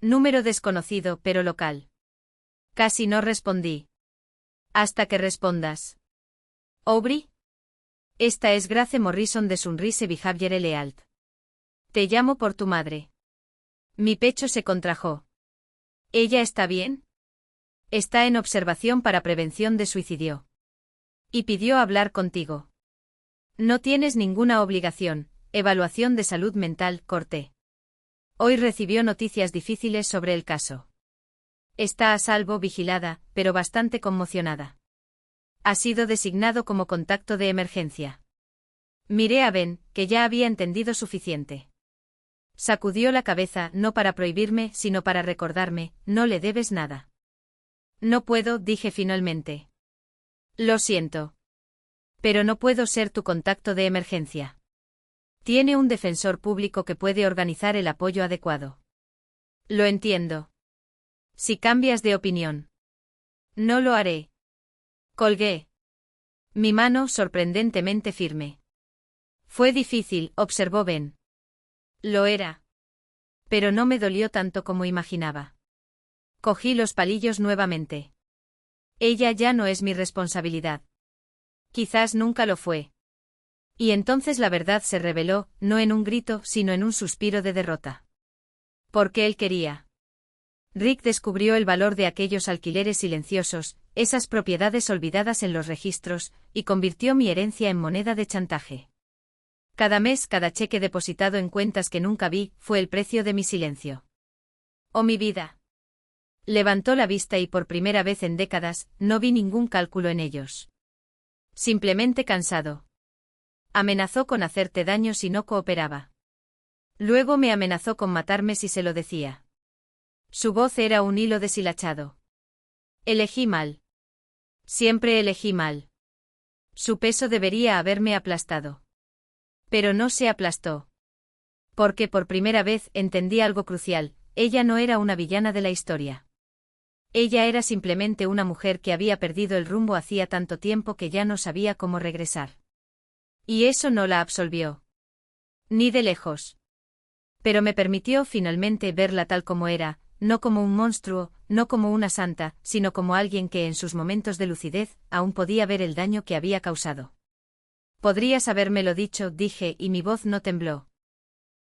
Número desconocido, pero local. Casi no respondí. Hasta que respondas. ¿Aubrey? Esta es Grace Morrison de Sunrise Behavioral Health. Te llamo por tu madre. Mi pecho se contrajo. ¿Ella está bien? Está en observación para prevención de suicidio. Y pidió hablar contigo. No tienes ninguna obligación, evaluación de salud mental, corté. Hoy recibió noticias difíciles sobre el caso. Está a salvo, vigilada, pero bastante conmocionada. Ha sido designado como contacto de emergencia. Miré a Ben, que ya había entendido suficiente. Sacudió la cabeza, no para prohibirme, sino para recordarme, no le debes nada. No puedo, dije finalmente. Lo siento. Pero no puedo ser tu contacto de emergencia. Tiene un defensor público que puede organizar el apoyo adecuado. Lo entiendo. Si cambias de opinión. No lo haré. Colgué. Mi mano sorprendentemente firme. Fue difícil, observó Ben. Lo era. Pero no me dolió tanto como imaginaba. Cogí los palillos nuevamente. Ella ya no es mi responsabilidad. Quizás nunca lo fue. Y entonces la verdad se reveló, no en un grito, sino en un suspiro de derrota. Porque él quería. Rick descubrió el valor de aquellos alquileres silenciosos, esas propiedades olvidadas en los registros, y convirtió mi herencia en moneda de chantaje. Cada mes, cada cheque depositado en cuentas que nunca vi, fue el precio de mi silencio. ¡Oh, mi vida! Levantó la vista y por primera vez en décadas, no vi ningún cálculo en ellos. Simplemente cansado. Amenazó con hacerte daño si no cooperaba. Luego me amenazó con matarme si se lo decía. Su voz era un hilo deshilachado. Elegí mal. Siempre elegí mal. Su peso debería haberme aplastado. Pero no se aplastó. Porque por primera vez entendí algo crucial, ella no era una villana de la historia. Ella era simplemente una mujer que había perdido el rumbo hacía tanto tiempo que ya no sabía cómo regresar. Y eso no la absolvió. Ni de lejos. Pero me permitió finalmente verla tal como era, no como un monstruo, no como una santa, sino como alguien que en sus momentos de lucidez aún podía ver el daño que había causado. Podrías habérmelo dicho, dije, y mi voz no tembló.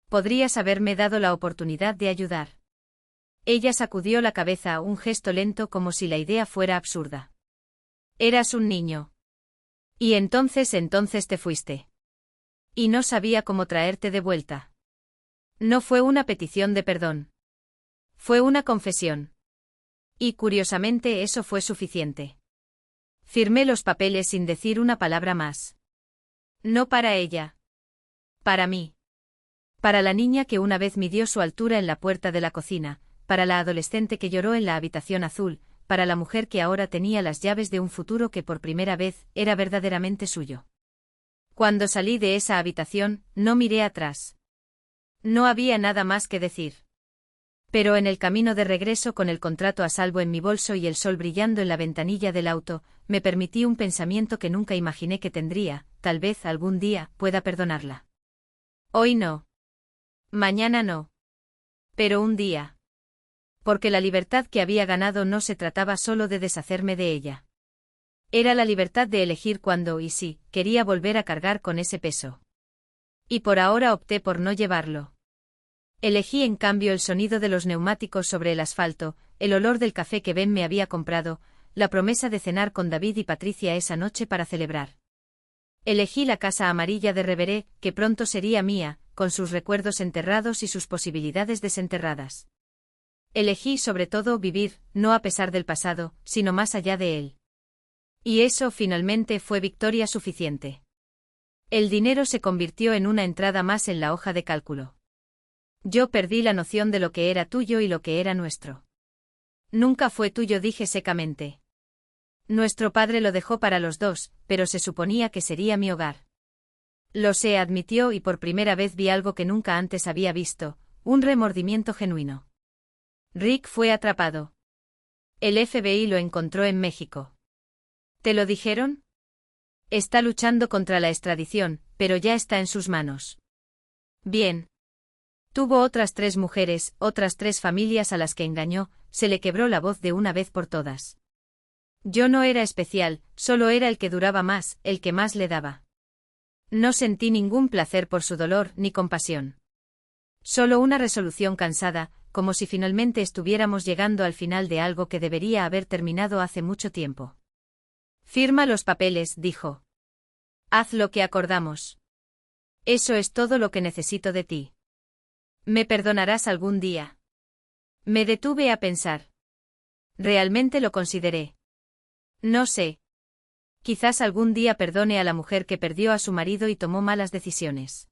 Podrías haberme dado la oportunidad de ayudar. Ella sacudió la cabeza, un gesto lento como si la idea fuera absurda. Eras un niño. Y entonces te fuiste. Y no sabía cómo traerte de vuelta. No fue una petición de perdón. Fue una confesión. Y curiosamente eso fue suficiente. Firmé los papeles sin decir una palabra más. No para ella. Para mí. Para la niña que una vez midió su altura en la puerta de la cocina, para la adolescente que lloró en la habitación azul, para la mujer que ahora tenía las llaves de un futuro que por primera vez era verdaderamente suyo. Cuando salí de esa habitación, no miré atrás. No había nada más que decir. Pero en el camino de regreso con el contrato a salvo en mi bolso y el sol brillando en la ventanilla del auto, me permití un pensamiento que nunca imaginé que tendría, tal vez algún día pueda perdonarla. Hoy no. Mañana no. Pero un día. Porque la libertad que había ganado no se trataba solo de deshacerme de ella. Era la libertad de elegir cuándo y si quería volver a cargar con ese peso. Y por ahora opté por no llevarlo. Elegí en cambio el sonido de los neumáticos sobre el asfalto, el olor del café que Ben me había comprado, la promesa de cenar con David y Patricia esa noche para celebrar. Elegí la casa amarilla de Reveré, que pronto sería mía, con sus recuerdos enterrados y sus posibilidades desenterradas. Elegí sobre todo vivir, no a pesar del pasado, sino más allá de él. Y eso finalmente fue victoria suficiente. El dinero se convirtió en una entrada más en la hoja de cálculo. Yo perdí la noción de lo que era tuyo y lo que era nuestro. Nunca fue tuyo, dije secamente. Nuestro padre lo dejó para los dos, pero se suponía que sería mi hogar. Lo sé, admitió, y por primera vez vi algo que nunca antes había visto, un remordimiento genuino. Rick fue atrapado. El FBI lo encontró en México. ¿Te lo dijeron? Está luchando contra la extradición, pero ya está en sus manos. Bien. Tuvo otras 3 mujeres, otras 3 familias a las que engañó, se le quebró la voz de una vez por todas. Yo no era especial, solo era el que duraba más, el que más le daba. No sentí ningún placer por su dolor ni compasión. Solo una resolución cansada, como si finalmente estuviéramos llegando al final de algo que debería haber terminado hace mucho tiempo. Firma los papeles, dijo. Haz lo que acordamos. Eso es todo lo que necesito de ti. ¿Me perdonarás algún día? Me detuve a pensar. Realmente lo consideré. No sé. Quizás algún día perdone a la mujer que perdió a su marido y tomó malas decisiones.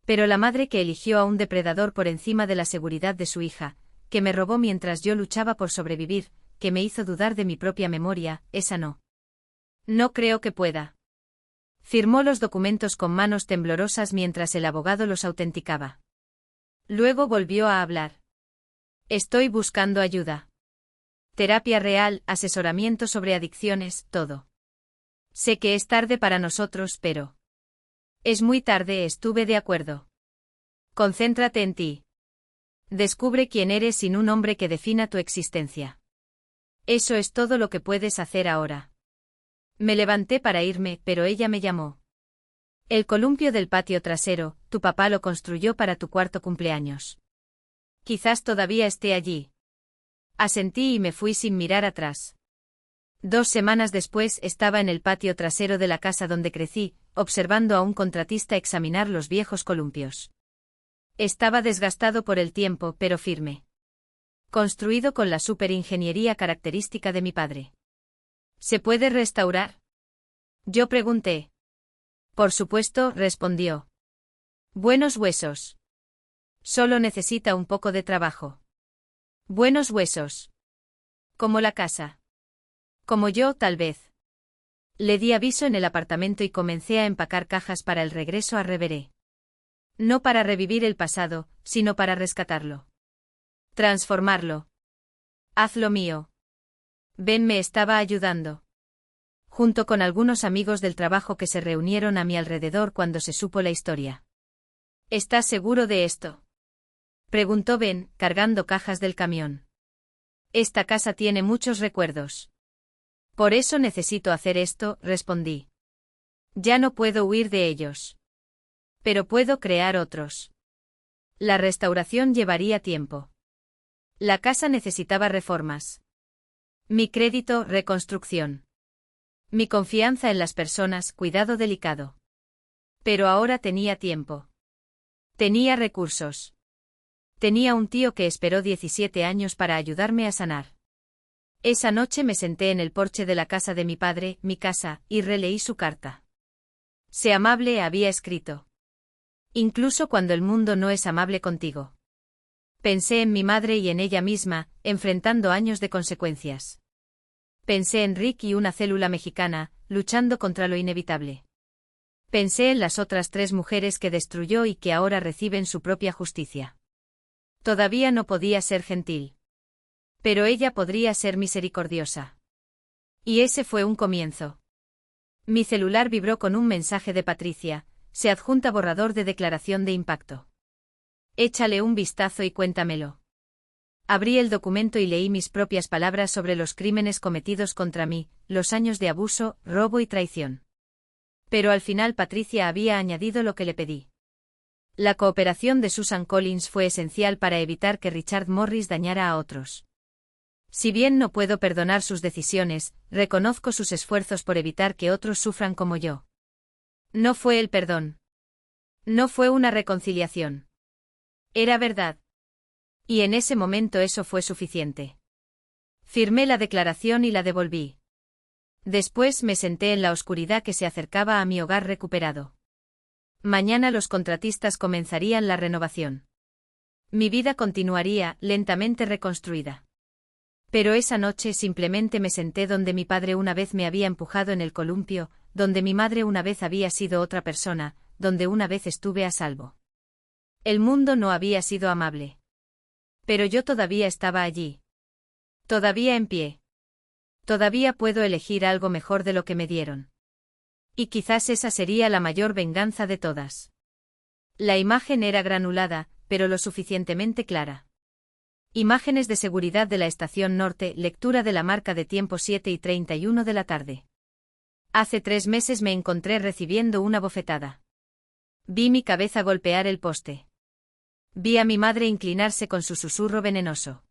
Pero la madre que eligió a un depredador por encima de la seguridad de su hija, que me robó mientras yo luchaba por sobrevivir, que me hizo dudar de mi propia memoria, esa no. No creo que pueda. Firmó los documentos con manos temblorosas mientras el abogado los autenticaba. Luego volvió a hablar. Estoy buscando ayuda. Terapia real, asesoramiento sobre adicciones, todo. Sé que es tarde para nosotros, pero... Es muy tarde, estuve de acuerdo. Concéntrate en ti. Descubre quién eres sin un hombre que defina tu existencia. Eso es todo lo que puedes hacer ahora. Me levanté para irme, pero ella me llamó. El columpio del patio trasero, tu papá lo construyó para tu cuarto cumpleaños. Quizás todavía esté allí. Asentí y me fui sin mirar atrás. 2 semanas después estaba en el patio trasero de la casa donde crecí, observando a un contratista examinar los viejos columpios. Estaba desgastado por el tiempo, pero firme. Construido con la superingeniería característica de mi padre. ¿Se puede restaurar? Yo pregunté. Por supuesto, respondió. Buenos huesos. Solo necesita un poco de trabajo. Buenos huesos. Como la casa. Como yo, tal vez. Le di aviso en el apartamento y comencé a empacar cajas para el regreso a Reveré. No para revivir el pasado, sino para rescatarlo. Transformarlo. Haz lo mío. Ben me estaba ayudando. Junto con algunos amigos del trabajo que se reunieron a mi alrededor cuando se supo la historia. ¿Estás seguro de esto? Preguntó Ben, cargando cajas del camión. Esta casa tiene muchos recuerdos. Por eso necesito hacer esto, respondí. Ya no puedo huir de ellos. Pero puedo crear otros. La restauración llevaría tiempo. La casa necesitaba reformas. Mi crédito, reconstrucción. Mi confianza en las personas, cuidado delicado. Pero ahora tenía tiempo. Tenía recursos. Tenía un tío que esperó 17 años para ayudarme a sanar. Esa noche me senté en el porche de la casa de mi padre, mi casa, y releí su carta. Sé amable, había escrito. Incluso cuando el mundo no es amable contigo. Pensé en mi madre y en ella misma, enfrentando años de consecuencias. Pensé en Rick y una célula mexicana, luchando contra lo inevitable. Pensé en las otras 3 mujeres que destruyó y que ahora reciben su propia justicia. Todavía no podía ser gentil. Pero ella podría ser misericordiosa. Y ese fue un comienzo. Mi celular vibró con un mensaje de Patricia, se adjunta borrador de declaración de impacto. Échale un vistazo y cuéntamelo. Abrí el documento y leí mis propias palabras sobre los crímenes cometidos contra mí, los años de abuso, robo y traición. Pero al final Patricia había añadido lo que le pedí. La cooperación de Susan Collins fue esencial para evitar que Richard Morris dañara a otros. Si bien no puedo perdonar sus decisiones, reconozco sus esfuerzos por evitar que otros sufran como yo. No fue el perdón. No fue una reconciliación. Era verdad. Y en ese momento eso fue suficiente. Firmé la declaración y la devolví. Después me senté en la oscuridad que se acercaba a mi hogar recuperado. Mañana los contratistas comenzarían la renovación. Mi vida continuaría, lentamente reconstruida. Pero esa noche simplemente me senté donde mi padre una vez me había empujado en el columpio, donde mi madre una vez había sido otra persona, donde una vez estuve a salvo. El mundo no había sido amable. Pero yo todavía estaba allí. Todavía en pie. Todavía puedo elegir algo mejor de lo que me dieron. Y quizás esa sería la mayor venganza de todas. La imagen era granulada, pero lo suficientemente clara. Imágenes de seguridad de la estación norte, lectura de la marca de tiempo 7:31 de la tarde. Hace 3 meses me encontré recibiendo una bofetada. Vi mi cabeza golpear el poste. Vi a mi madre inclinarse con su susurro venenoso.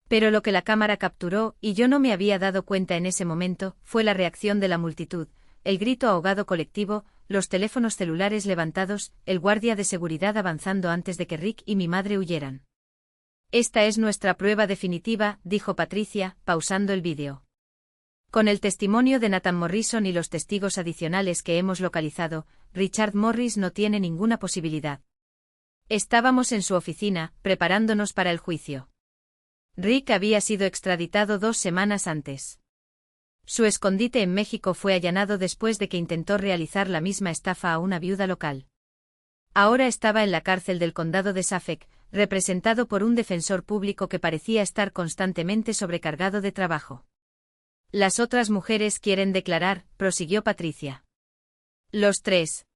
Pero lo que la cámara capturó, y yo no me había dado cuenta en ese momento, fue la reacción de la multitud, el grito ahogado colectivo, los teléfonos celulares levantados, el guardia de seguridad avanzando antes de que Rick y mi madre huyeran. Esta es nuestra prueba definitiva, dijo Patricia, pausando el vídeo. Con el testimonio de Nathan Morrison y los testigos adicionales que hemos localizado, Richard Morris no tiene ninguna posibilidad. Estábamos en su oficina, preparándonos para el juicio. Rick había sido extraditado 2 semanas antes. Su escondite en México fue allanado después de que intentó realizar la misma estafa a una viuda local. Ahora estaba en la cárcel del condado de Suffolk, representado por un defensor público que parecía estar constantemente sobrecargado de trabajo. Las otras mujeres quieren declarar, prosiguió Patricia. Los 3.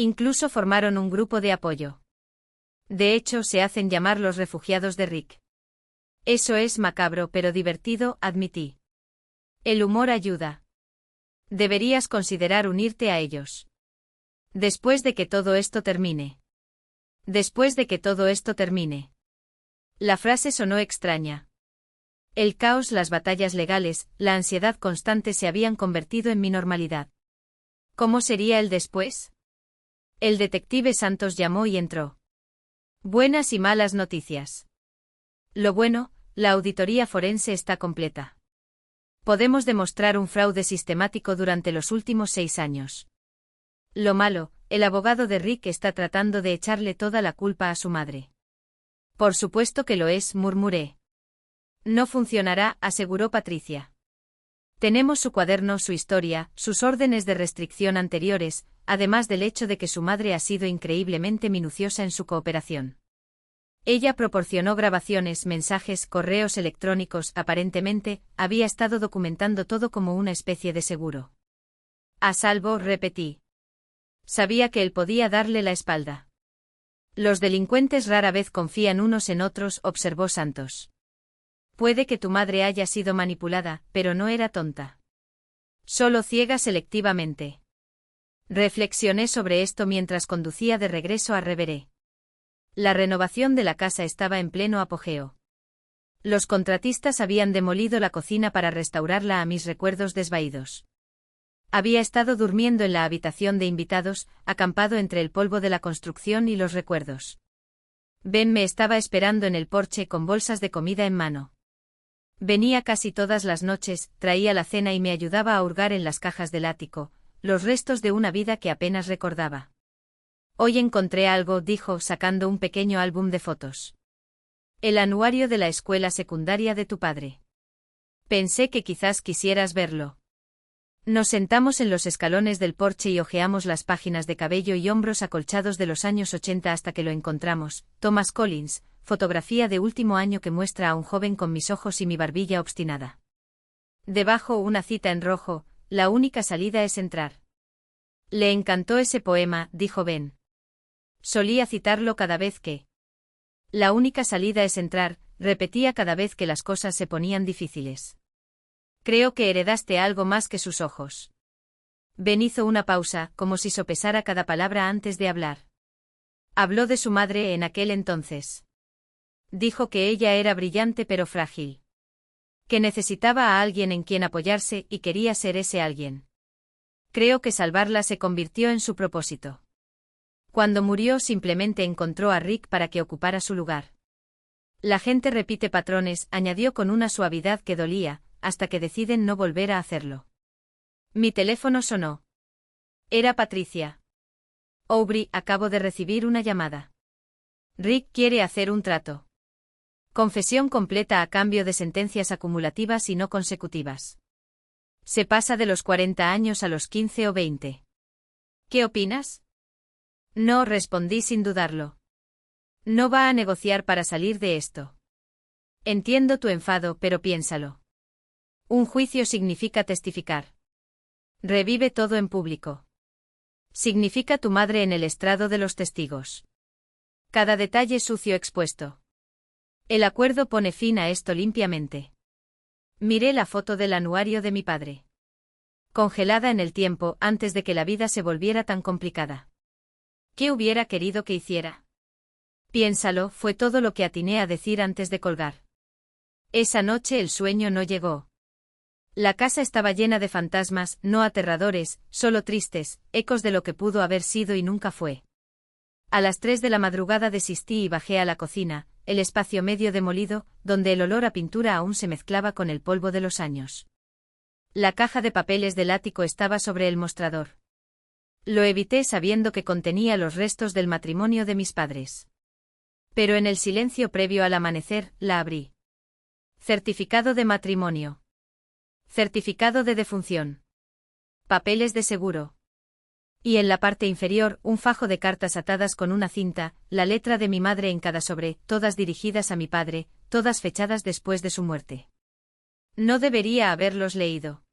Incluso formaron un grupo de apoyo. De hecho, se hacen llamar los refugiados de Rick. Eso es macabro pero divertido, admití. El humor ayuda. Deberías considerar unirte a ellos. Después de que todo esto termine. Después de que todo esto termine. La frase sonó extraña. El caos, las batallas legales, la ansiedad constante se habían convertido en mi normalidad. ¿Cómo sería el después? El detective Santos llamó y entró. Buenas y malas noticias. Lo bueno, la auditoría forense está completa. Podemos demostrar un fraude sistemático durante los últimos 6 años. Lo malo, el abogado de Rick está tratando de echarle toda la culpa a su madre. Por supuesto que lo es, murmuré. No funcionará, aseguró Patricia. Tenemos su cuaderno, su historia, sus órdenes de restricción anteriores, además del hecho de que su madre ha sido increíblemente minuciosa en su cooperación. Ella proporcionó grabaciones, mensajes, correos electrónicos, aparentemente, había estado documentando todo como una especie de seguro. A salvo, repetí. Sabía que él podía darle la espalda. Los delincuentes rara vez confían unos en otros, observó Santos. Puede que tu madre haya sido manipulada, pero no era tonta. Solo ciega selectivamente. Reflexioné sobre esto mientras conducía de regreso a Reveré. La renovación de la casa estaba en pleno apogeo. Los contratistas habían demolido la cocina para restaurarla a mis recuerdos desvaídos. Había estado durmiendo en la habitación de invitados, acampado entre el polvo de la construcción y los recuerdos. Ben me estaba esperando en el porche con bolsas de comida en mano. Venía casi todas las noches, traía la cena y me ayudaba a hurgar en las cajas del ático, los restos de una vida que apenas recordaba. Hoy encontré algo, dijo, sacando un pequeño álbum de fotos. El anuario de la escuela secundaria de tu padre. Pensé que quizás quisieras verlo. Nos sentamos en los escalones del porche y hojeamos las páginas de cabello y hombros acolchados de los años 80 hasta que lo encontramos. Thomas Collins, fotografía de último año que muestra a un joven con mis ojos y mi barbilla obstinada. Debajo una cita en rojo, la única salida es entrar. Le encantó ese poema, dijo Ben. Solía citarlo cada vez que. La única salida es entrar, repetía cada vez que las cosas se ponían difíciles. Creo que heredaste algo más que sus ojos. Ben hizo una pausa, como si sopesara cada palabra antes de hablar. Habló de su madre en aquel entonces. Dijo que ella era brillante pero frágil. Que necesitaba a alguien en quien apoyarse y quería ser ese alguien. Creo que salvarla se convirtió en su propósito. Cuando murió simplemente encontró a Rick para que ocupara su lugar. La gente repite patrones, añadió con una suavidad que dolía, hasta que deciden no volver a hacerlo. Mi teléfono sonó. Era Patricia. Aubrey, acabo de recibir una llamada. Rick quiere hacer un trato. Confesión completa a cambio de sentencias acumulativas y no consecutivas. Se pasa de los 40 años a los 15 o 20. ¿Qué opinas? No, respondí sin dudarlo. No va a negociar para salir de esto. Entiendo tu enfado, pero piénsalo. Un juicio significa testificar. Revive todo en público. Significa tu madre en el estrado de los testigos. Cada detalle sucio expuesto. El acuerdo pone fin a esto limpiamente. Miré la foto del anuario de mi padre. Congelada en el tiempo antes de que la vida se volviera tan complicada. ¿Qué hubiera querido que hiciera? Piénsalo, fue todo lo que atiné a decir antes de colgar. Esa noche el sueño no llegó. La casa estaba llena de fantasmas, no aterradores, solo tristes, ecos de lo que pudo haber sido y nunca fue. A las 3 de la madrugada desistí y bajé a la cocina, el espacio medio demolido, donde el olor a pintura aún se mezclaba con el polvo de los años. La caja de papeles del ático estaba sobre el mostrador. Lo evité sabiendo que contenía los restos del matrimonio de mis padres. Pero en el silencio previo al amanecer, la abrí. Certificado de matrimonio. Certificado de defunción. Papeles de seguro. Y en la parte inferior, un fajo de cartas atadas con una cinta, la letra de mi madre en cada sobre, todas dirigidas a mi padre, todas fechadas después de su muerte. No debería haberlos leído.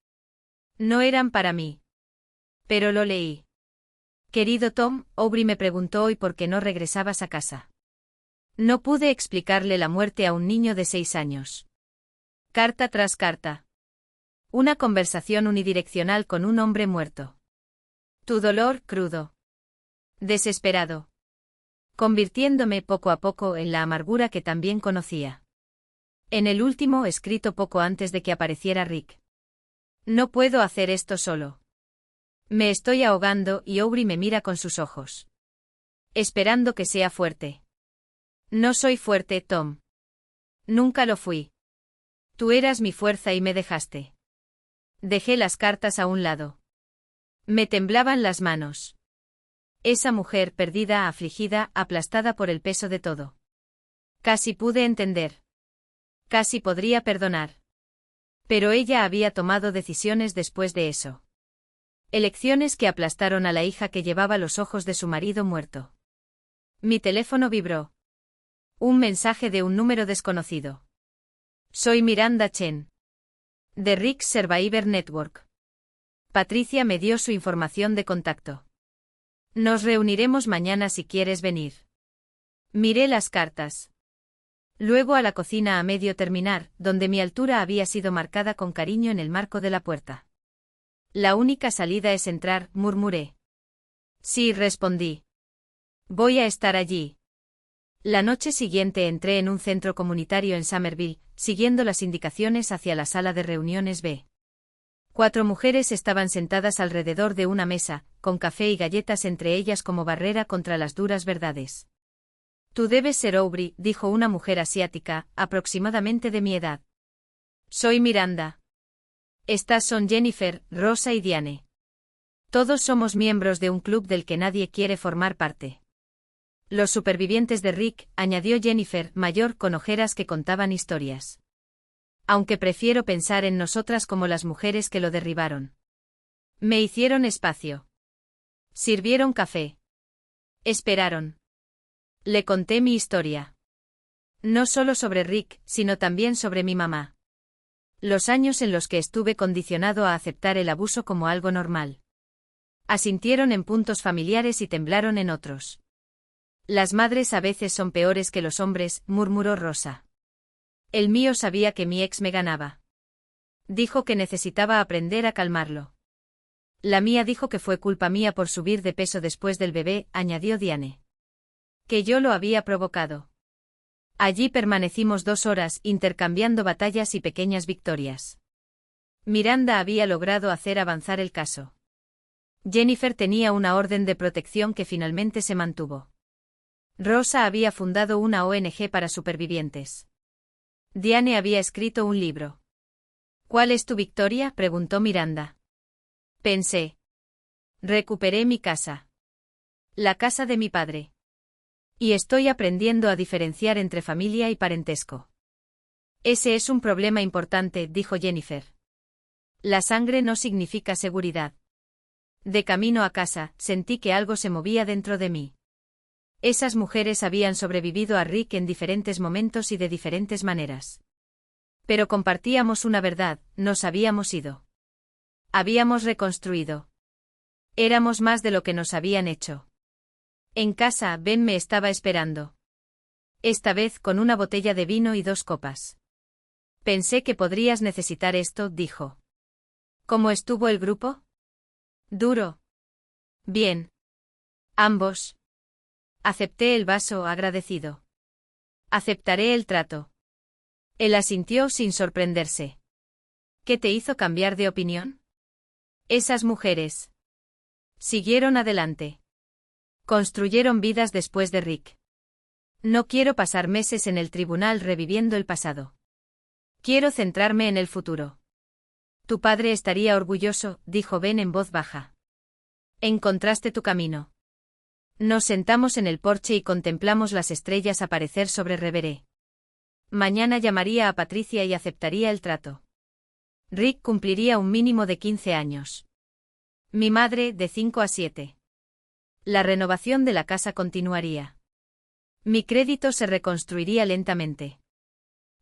No eran para mí. Pero lo leí. Querido Tom, Aubrey me preguntó hoy por qué no regresabas a casa. No pude explicarle la muerte a un niño de 6 años. Carta tras carta. Una conversación unidireccional con un hombre muerto. Tu dolor crudo. Desesperado. Convirtiéndome poco a poco en la amargura que también conocía. En el último escrito poco antes de que apareciera Rick. No puedo hacer esto solo. Me estoy ahogando y Aubrey me mira con sus ojos. Esperando que sea fuerte. No soy fuerte, Tom. Nunca lo fui. Tú eras mi fuerza y me dejaste. Dejé las cartas a un lado. Me temblaban las manos. Esa mujer perdida, afligida, aplastada por el peso de todo. Casi pude entender. Casi podría perdonar. Pero ella había tomado decisiones después de eso. Elecciones que aplastaron a la hija que llevaba los ojos de su marido muerto. Mi teléfono vibró. Un mensaje de un número desconocido. Soy Miranda Chen. De Rick Survivor Network. Patricia me dio su información de contacto. Nos reuniremos mañana si quieres venir. Miré las cartas. Luego a la cocina a medio terminar, donde mi altura había sido marcada con cariño en el marco de la puerta. La única salida es entrar, murmuré. Sí, respondí. Voy a estar allí. La noche siguiente entré en un centro comunitario en Somerville, siguiendo las indicaciones hacia la sala de reuniones B. 4 mujeres estaban sentadas alrededor de una mesa, con café y galletas entre ellas como barrera contra las duras verdades. Tú debes ser Aubrey, dijo una mujer asiática, aproximadamente de mi edad. Soy Miranda. Estas son Jennifer, Rosa y Diane. Todos somos miembros de un club del que nadie quiere formar parte. Los supervivientes de Rick, añadió Jennifer, mayor, con ojeras que contaban historias. Aunque prefiero pensar en nosotras como las mujeres que lo derribaron. Me hicieron espacio. Sirvieron café. Esperaron. Le conté mi historia. No solo sobre Rick, sino también sobre mi mamá. Los años en los que estuve condicionado a aceptar el abuso como algo normal. Asintieron en puntos familiares y temblaron en otros. Las madres a veces son peores que los hombres, murmuró Rosa. El mío sabía que mi ex me ganaba. Dijo que necesitaba aprender a calmarlo. La mía dijo que fue culpa mía por subir de peso después del bebé, añadió Diane. Que yo lo había provocado. Allí permanecimos 2 horas, intercambiando batallas y pequeñas victorias. Miranda había logrado hacer avanzar el caso. Jennifer tenía una orden de protección que finalmente se mantuvo. Rosa había fundado una ONG para supervivientes. Diane había escrito un libro. ¿Cuál es tu victoria?, preguntó Miranda. Pensé. Recuperé mi casa. La casa de mi padre. Y estoy aprendiendo a diferenciar entre familia y parentesco. Ese es un problema importante, dijo Jennifer. La sangre no significa seguridad. De camino a casa, sentí que algo se movía dentro de mí. Esas mujeres habían sobrevivido a Rick en diferentes momentos y de diferentes maneras. Pero compartíamos una verdad, nos habíamos ido. Habíamos reconstruido. Éramos más de lo que nos habían hecho. En casa, Ben me estaba esperando. Esta vez con una botella de vino y 2 copas. Pensé que podrías necesitar esto, dijo. ¿Cómo estuvo el grupo? Duro. Bien. Ambos. Acepté el vaso, agradecido. Aceptaré el trato. Él asintió sin sorprenderse. ¿Qué te hizo cambiar de opinión? Esas mujeres. Siguieron adelante. Construyeron vidas después de Rick. No quiero pasar meses en el tribunal reviviendo el pasado. Quiero centrarme en el futuro. Tu padre estaría orgulloso, dijo Ben en voz baja. Encontraste tu camino. Nos sentamos en el porche y contemplamos las estrellas aparecer sobre Reveré. Mañana llamaría a Patricia y aceptaría el trato. Rick cumpliría un mínimo de 15 años. Mi madre, de 5 a 7. La renovación de la casa continuaría. Mi crédito se reconstruiría lentamente.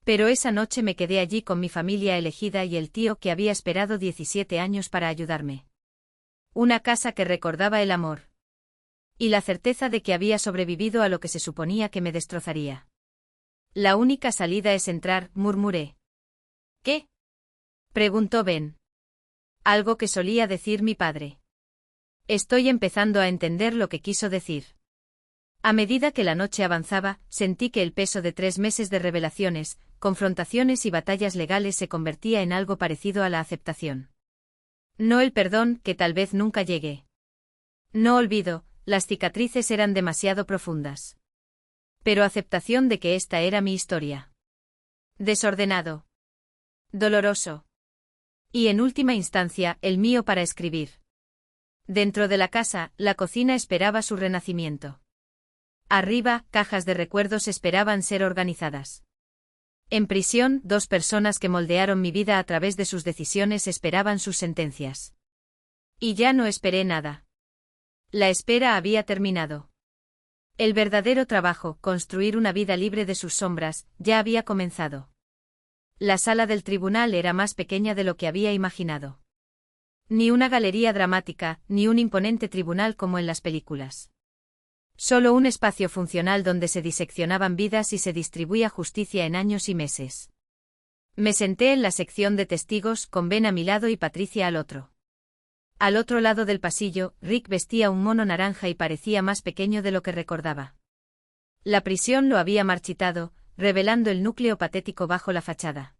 Pero esa noche me quedé allí con mi familia elegida y el tío que había esperado 17 años para ayudarme. Una casa que recordaba el amor. Y la certeza de que había sobrevivido a lo que se suponía que me destrozaría. La única salida es entrar, murmuré. ¿Qué? Preguntó Ben. Algo que solía decir mi padre. Estoy empezando a entender lo que quiso decir. A medida que la noche avanzaba, sentí que el peso de 3 meses de revelaciones, confrontaciones y batallas legales se convertía en algo parecido a la aceptación. No el perdón, que tal vez nunca llegue. No olvido, las cicatrices eran demasiado profundas. Pero aceptación de que esta era mi historia. Desordenado. Doloroso. Y en última instancia, el mío para escribir. Dentro de la casa, la cocina esperaba su renacimiento. Arriba, cajas de recuerdos esperaban ser organizadas. En prisión, 2 personas que moldearon mi vida a través de sus decisiones esperaban sus sentencias. Y ya no esperé nada. La espera había terminado. El verdadero trabajo, construir una vida libre de sus sombras, ya había comenzado. La sala del tribunal era más pequeña de lo que había imaginado. Ni una galería dramática, ni un imponente tribunal como en las películas. Solo un espacio funcional donde se diseccionaban vidas y se distribuía justicia en años y meses. Me senté en la sección de testigos, con Ben a mi lado y Patricia al otro. Al otro lado del pasillo, Rick vestía un mono naranja y parecía más pequeño de lo que recordaba. La prisión lo había marchitado, revelando el núcleo patético bajo la fachada.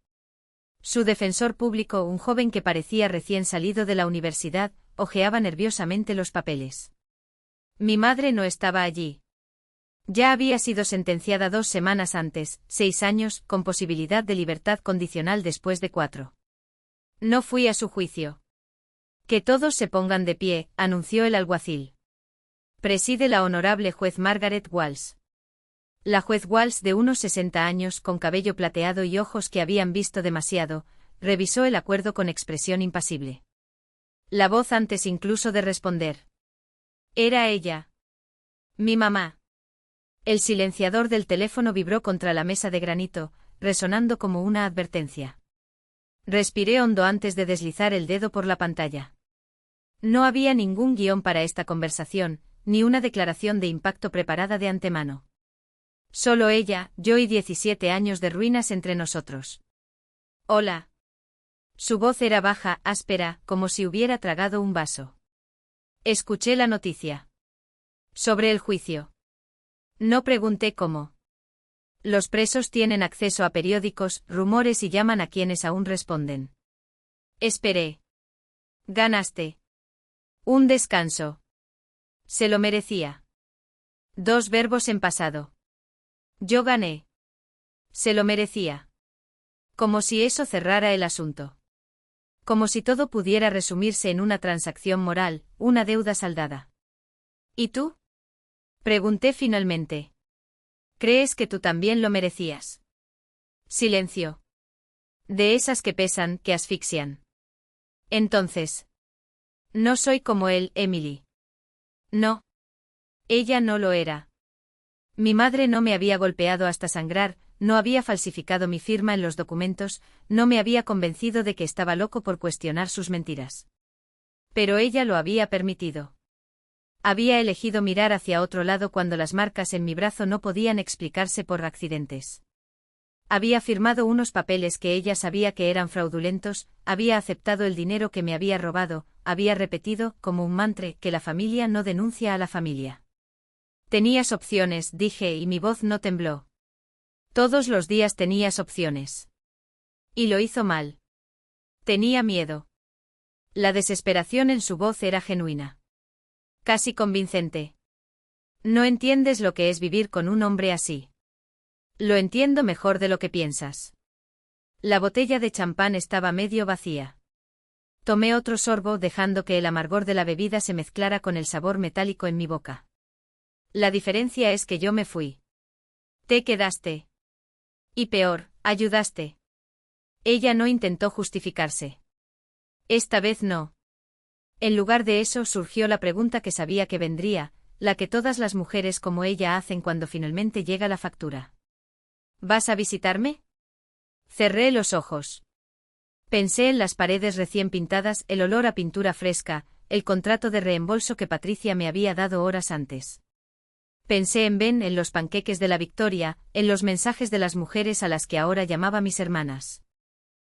Su defensor público, un joven que parecía recién salido de la universidad, hojeaba nerviosamente los papeles. Mi madre no estaba allí. Ya había sido sentenciada 2 semanas antes, 6 años, con posibilidad de libertad condicional después de 4. No fui a su juicio. Que todos se pongan de pie, anunció el alguacil. Preside la honorable juez Margaret Walsh. La juez Walsh, de unos 60 años, con cabello plateado y ojos que habían visto demasiado, revisó el acuerdo con expresión impasible. La voz antes incluso de responder. Era ella. Mi mamá. El silenciador del teléfono vibró contra la mesa de granito, resonando como una advertencia. Respiré hondo antes de deslizar el dedo por la pantalla. No había ningún guión para esta conversación, ni una declaración de impacto preparada de antemano. Solo ella, yo y 17 años de ruinas entre nosotros. Hola. Su voz era baja, áspera, como si hubiera tragado un vaso. Escuché la noticia. Sobre el juicio. No pregunté cómo. Los presos tienen acceso a periódicos, rumores y llaman a quienes aún responden. Esperé. Ganaste. Un descanso. Se lo merecía. 2 verbos en pasado. Yo gané. Se lo merecía. Como si eso cerrara el asunto. Como si todo pudiera resumirse en una transacción moral, una deuda saldada. ¿Y tú? Pregunté finalmente. ¿Crees que tú también lo merecías? Silencio. De esas que pesan, que asfixian. Entonces. No soy como él, Emily. No. Ella no lo era. Mi madre no me había golpeado hasta sangrar, no había falsificado mi firma en los documentos, no me había convencido de que estaba loco por cuestionar sus mentiras. Pero ella lo había permitido. Había elegido mirar hacia otro lado cuando las marcas en mi brazo no podían explicarse por accidentes. Había firmado unos papeles que ella sabía que eran fraudulentos, había aceptado el dinero que me había robado, había repetido, como un mantra, que la familia no denuncia a la familia. Tenías opciones, dije, y mi voz no tembló. Todos los días tenías opciones. Y lo hizo mal. Tenía miedo. La desesperación en su voz era genuina. Casi convincente. No entiendes lo que es vivir con un hombre así. Lo entiendo mejor de lo que piensas. La botella de champán estaba medio vacía. Tomé otro sorbo dejando que el amargor de la bebida se mezclara con el sabor metálico en mi boca. La diferencia es que yo me fui. Te quedaste. Y peor, ayudaste. Ella no intentó justificarse. Esta vez no. En lugar de eso surgió la pregunta que sabía que vendría, la que todas las mujeres como ella hacen cuando finalmente llega la factura. ¿Vas a visitarme? Cerré los ojos. Pensé en las paredes recién pintadas, el olor a pintura fresca, el contrato de reembolso que Patricia me había dado horas antes. Pensé en Ben, en los panqueques de la Victoria, en los mensajes de las mujeres a las que ahora llamaba mis hermanas.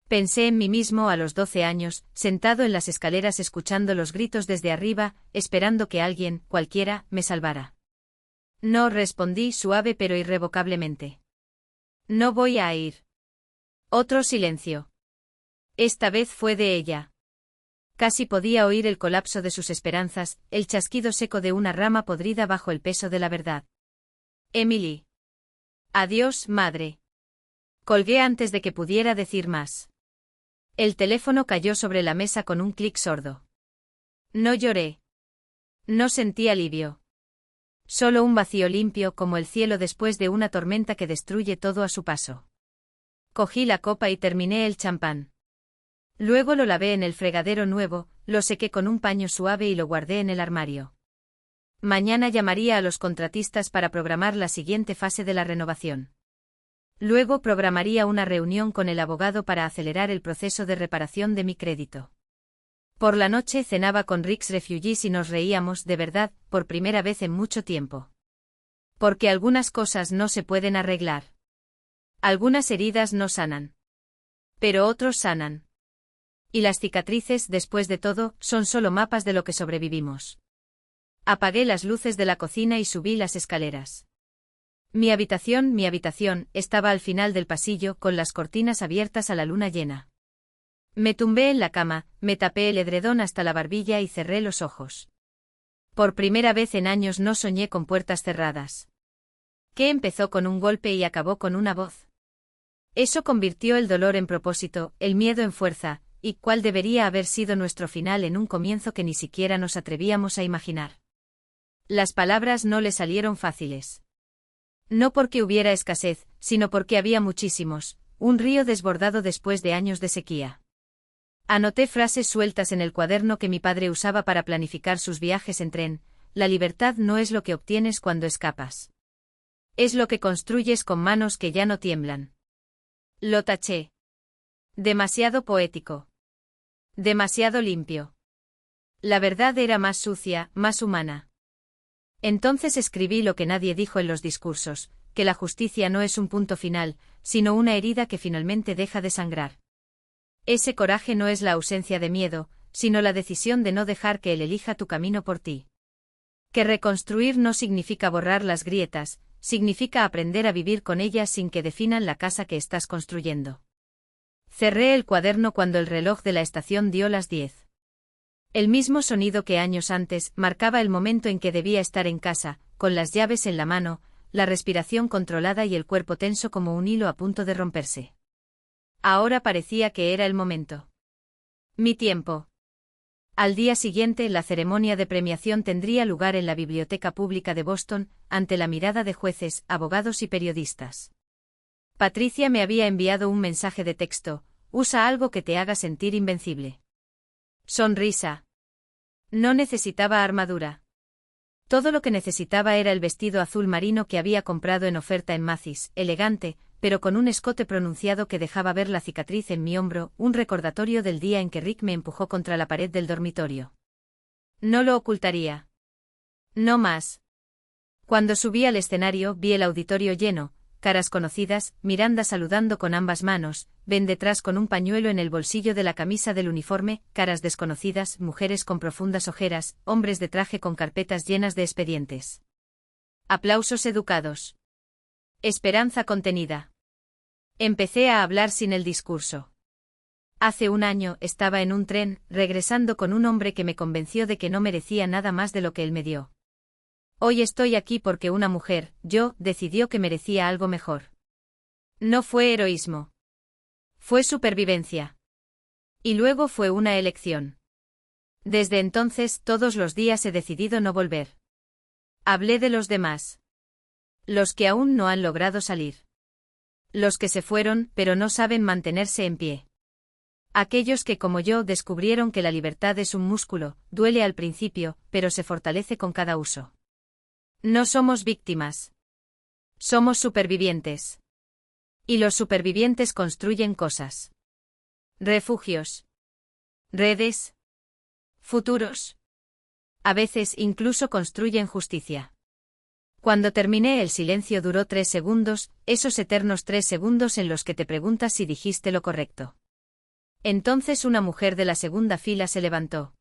Pensé en mí mismo a los 12 años, sentado en las escaleras escuchando los gritos desde arriba, esperando que alguien, cualquiera, me salvara. No, respondí suave pero irrevocablemente. No voy a ir. Otro silencio. Esta vez fue de ella. Casi podía oír el colapso de sus esperanzas, el chasquido seco de una rama podrida bajo el peso de la verdad. Emily. Adiós, madre. Colgué antes de que pudiera decir más. El teléfono cayó sobre la mesa con un clic sordo. No lloré. No sentí alivio. Solo un vacío limpio como el cielo después de una tormenta que destruye todo a su paso. Cogí la copa y terminé el champán. Luego lo lavé en el fregadero nuevo, lo sequé con un paño suave y lo guardé en el armario. Mañana llamaría a los contratistas para programar la siguiente fase de la renovación. Luego programaría una reunión con el abogado para acelerar el proceso de reparación de mi crédito. Por la noche cenaba con Rick's Refugees y nos reíamos, de verdad, por primera vez en mucho tiempo. Porque algunas cosas no se pueden arreglar. Algunas heridas no sanan. Pero otros sanan. Y las cicatrices, después de todo, son solo mapas de lo que sobrevivimos. Apagué las luces de la cocina y subí las escaleras. Mi habitación, estaba al final del pasillo, con las cortinas abiertas a la luna llena. Me tumbé en la cama, me tapé el edredón hasta la barbilla y cerré los ojos. Por primera vez en años no soñé con puertas cerradas. Que empezó con un golpe y acabó con una voz. Eso convirtió el dolor en propósito, el miedo en fuerza, y cuál debería haber sido nuestro final en un comienzo que ni siquiera nos atrevíamos a imaginar. Las palabras no le salieron fáciles. No porque hubiera escasez, sino porque había muchísimos, un río desbordado después de años de sequía. Anoté frases sueltas en el cuaderno que mi padre usaba para planificar sus viajes en tren. La libertad no es lo que obtienes cuando escapas. Es lo que construyes con manos que ya no tiemblan. Lo taché. Demasiado poético. Demasiado limpio. La verdad era más sucia, más humana. Entonces escribí lo que nadie dijo en los discursos, que la justicia no es un punto final, sino una herida que finalmente deja de sangrar. Ese coraje no es la ausencia de miedo, sino la decisión de no dejar que él elija tu camino por ti. Que reconstruir no significa borrar las grietas, significa aprender a vivir con ellas sin que definan la casa que estás construyendo. Cerré el cuaderno cuando el reloj de la estación dio las 10. El mismo sonido que años antes marcaba el momento en que debía estar en casa, con las llaves en la mano, la respiración controlada y el cuerpo tenso como un hilo a punto de romperse. Ahora parecía que era el momento. Mi tiempo. Al día siguiente, la ceremonia de premiación tendría lugar en la Biblioteca Pública de Boston, ante la mirada de jueces, abogados y periodistas. Patricia me había enviado un mensaje de texto: usa algo que te haga sentir invencible. Sonrisa. No necesitaba armadura. Todo lo que necesitaba era el vestido azul marino que había comprado en oferta en Macy's, elegante, pero con un escote pronunciado que dejaba ver la cicatriz en mi hombro, un recordatorio del día en que Rick me empujó contra la pared del dormitorio. No lo ocultaría. No más. Cuando subí al escenario, vi el auditorio lleno, caras conocidas, Miranda saludando con ambas manos, Ben detrás con un pañuelo en el bolsillo de la camisa del uniforme, caras desconocidas, mujeres con profundas ojeras, hombres de traje con carpetas llenas de expedientes. Aplausos educados. Esperanza contenida. Empecé a hablar sin el discurso. Hace un año estaba en un tren, regresando con un hombre que me convenció de que no merecía nada más de lo que él me dio. Hoy estoy aquí porque una mujer, yo, decidió que merecía algo mejor. No fue heroísmo. Fue supervivencia. Y luego fue una elección. Desde entonces, todos los días he decidido no volver. Hablé de los demás. Los que aún no han logrado salir. Los que se fueron, pero no saben mantenerse en pie. Aquellos que, como yo, descubrieron que la libertad es un músculo, duele al principio, pero se fortalece con cada uso. No somos víctimas. Somos supervivientes. Y los supervivientes construyen cosas. Refugios. Redes. Futuros. A veces incluso construyen justicia. Cuando terminé el silencio duró 3 segundos, esos eternos 3 segundos en los que te preguntas si dijiste lo correcto. Entonces una mujer de la segunda fila se levantó.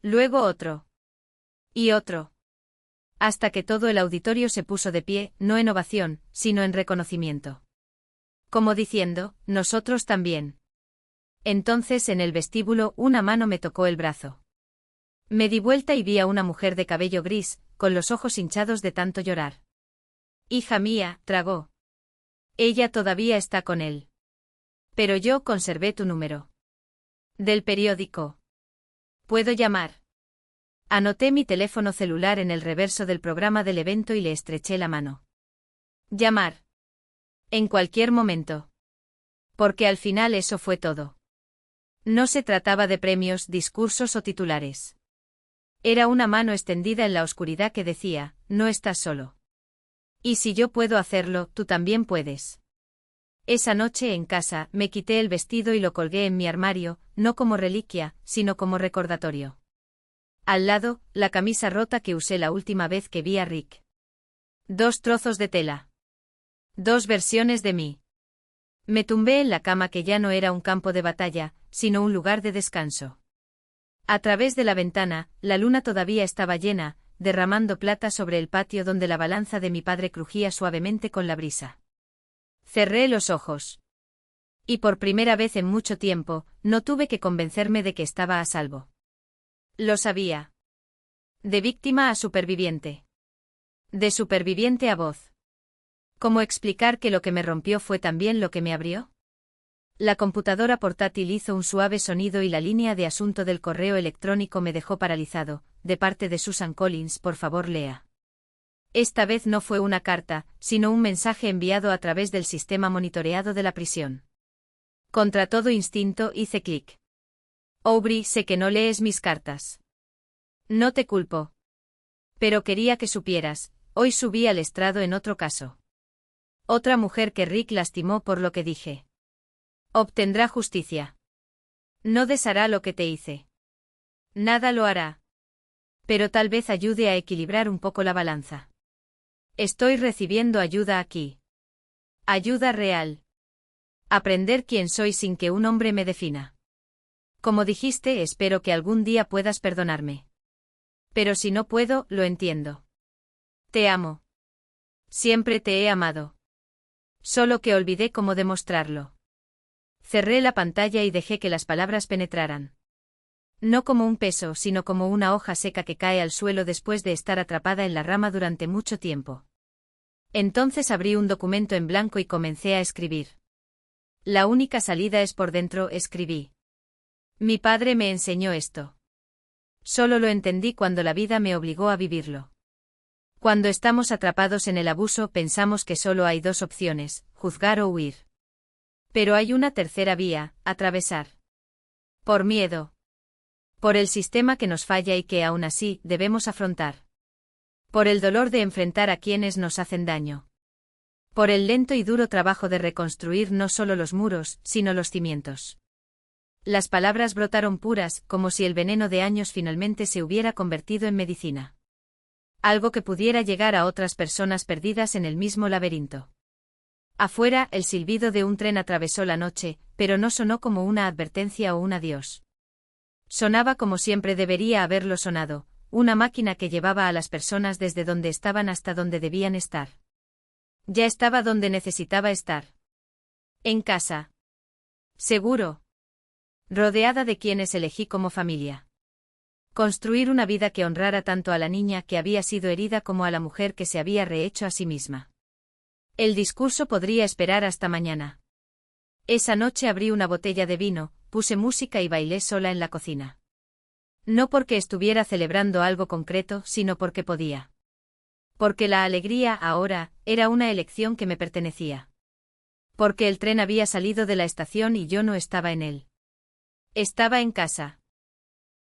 Luego otro. Y otro. Hasta que todo el auditorio se puso de pie, no en ovación, sino en reconocimiento. Como diciendo, nosotros también. Entonces en el vestíbulo una mano me tocó el brazo. Me di vuelta y vi a una mujer de cabello gris, con los ojos hinchados de tanto llorar. Hija mía, tragó. Ella todavía está con él. Pero yo conservé tu número. Del periódico. ¿Puedo llamar? Anoté mi teléfono celular en el reverso del programa del evento y le estreché la mano. Llamar. En cualquier momento. Porque al final eso fue todo. No se trataba de premios, discursos o titulares. Era una mano extendida en la oscuridad que decía, no estás solo. Y si yo puedo hacerlo, tú también puedes. Esa noche en casa, me quité el vestido y lo colgué en mi armario, no como reliquia, sino como recordatorio. Al lado, la camisa rota que usé la última vez que vi a Rick. 2 trozos de tela. 2 versiones de mí. Me tumbé en la cama que ya no era un campo de batalla, sino un lugar de descanso. A través de la ventana, la luna todavía estaba llena, derramando plata sobre el patio donde la balanza de mi padre crujía suavemente con la brisa. Cerré los ojos. Y por primera vez en mucho tiempo, no tuve que convencerme de que estaba a salvo. Lo sabía. De víctima a superviviente. De superviviente a voz. ¿Cómo explicar que lo que me rompió fue también lo que me abrió? La computadora portátil hizo un suave sonido y la línea de asunto del correo electrónico me dejó paralizado. De parte de Susan Collins, por favor lea. Esta vez no fue una carta, sino un mensaje enviado a través del sistema monitoreado de la prisión. Contra todo instinto hice clic. Aubrey, sé que no lees mis cartas. No te culpo. Pero quería que supieras, hoy subí al estrado en otro caso. Otra mujer que Rick lastimó por lo que dije. Obtendrá justicia. No deshará lo que te hice. Nada lo hará. Pero tal vez ayude a equilibrar un poco la balanza. Estoy recibiendo ayuda aquí. Ayuda real. Aprender quién soy sin que un hombre me defina. Como dijiste, espero que algún día puedas perdonarme. Pero si no puedo, lo entiendo. Te amo. Siempre te he amado. Solo que olvidé cómo demostrarlo. Cerré la pantalla y dejé que las palabras penetraran. No como un peso, sino como una hoja seca que cae al suelo después de estar atrapada en la rama durante mucho tiempo. Entonces abrí un documento en blanco y comencé a escribir. La única salida es por dentro, escribí. Mi padre me enseñó esto. Solo lo entendí cuando la vida me obligó a vivirlo. Cuando estamos atrapados en el abuso pensamos que solo hay 2 opciones, juzgar o huir. Pero hay una tercera vía, atravesar. Por miedo. Por el sistema que nos falla y que aún así debemos afrontar. Por el dolor de enfrentar a quienes nos hacen daño. Por el lento y duro trabajo de reconstruir no solo los muros, sino los cimientos. Las palabras brotaron puras, como si el veneno de años finalmente se hubiera convertido en medicina. Algo que pudiera llegar a otras personas perdidas en el mismo laberinto. Afuera, el silbido de un tren atravesó la noche, pero no sonó como una advertencia o un adiós. Sonaba como siempre debería haberlo sonado, una máquina que llevaba a las personas desde donde estaban hasta donde debían estar. Ya estaba donde necesitaba estar. En casa. Seguro. Rodeada de quienes elegí como familia. Construir una vida que honrara tanto a la niña que había sido herida como a la mujer que se había rehecho a sí misma. El discurso podría esperar hasta mañana. Esa noche abrí una botella de vino, puse música y bailé sola en la cocina. No porque estuviera celebrando algo concreto, sino porque podía. Porque la alegría ahora era una elección que me pertenecía. Porque el tren había salido de la estación y yo no estaba en él. Estaba en casa.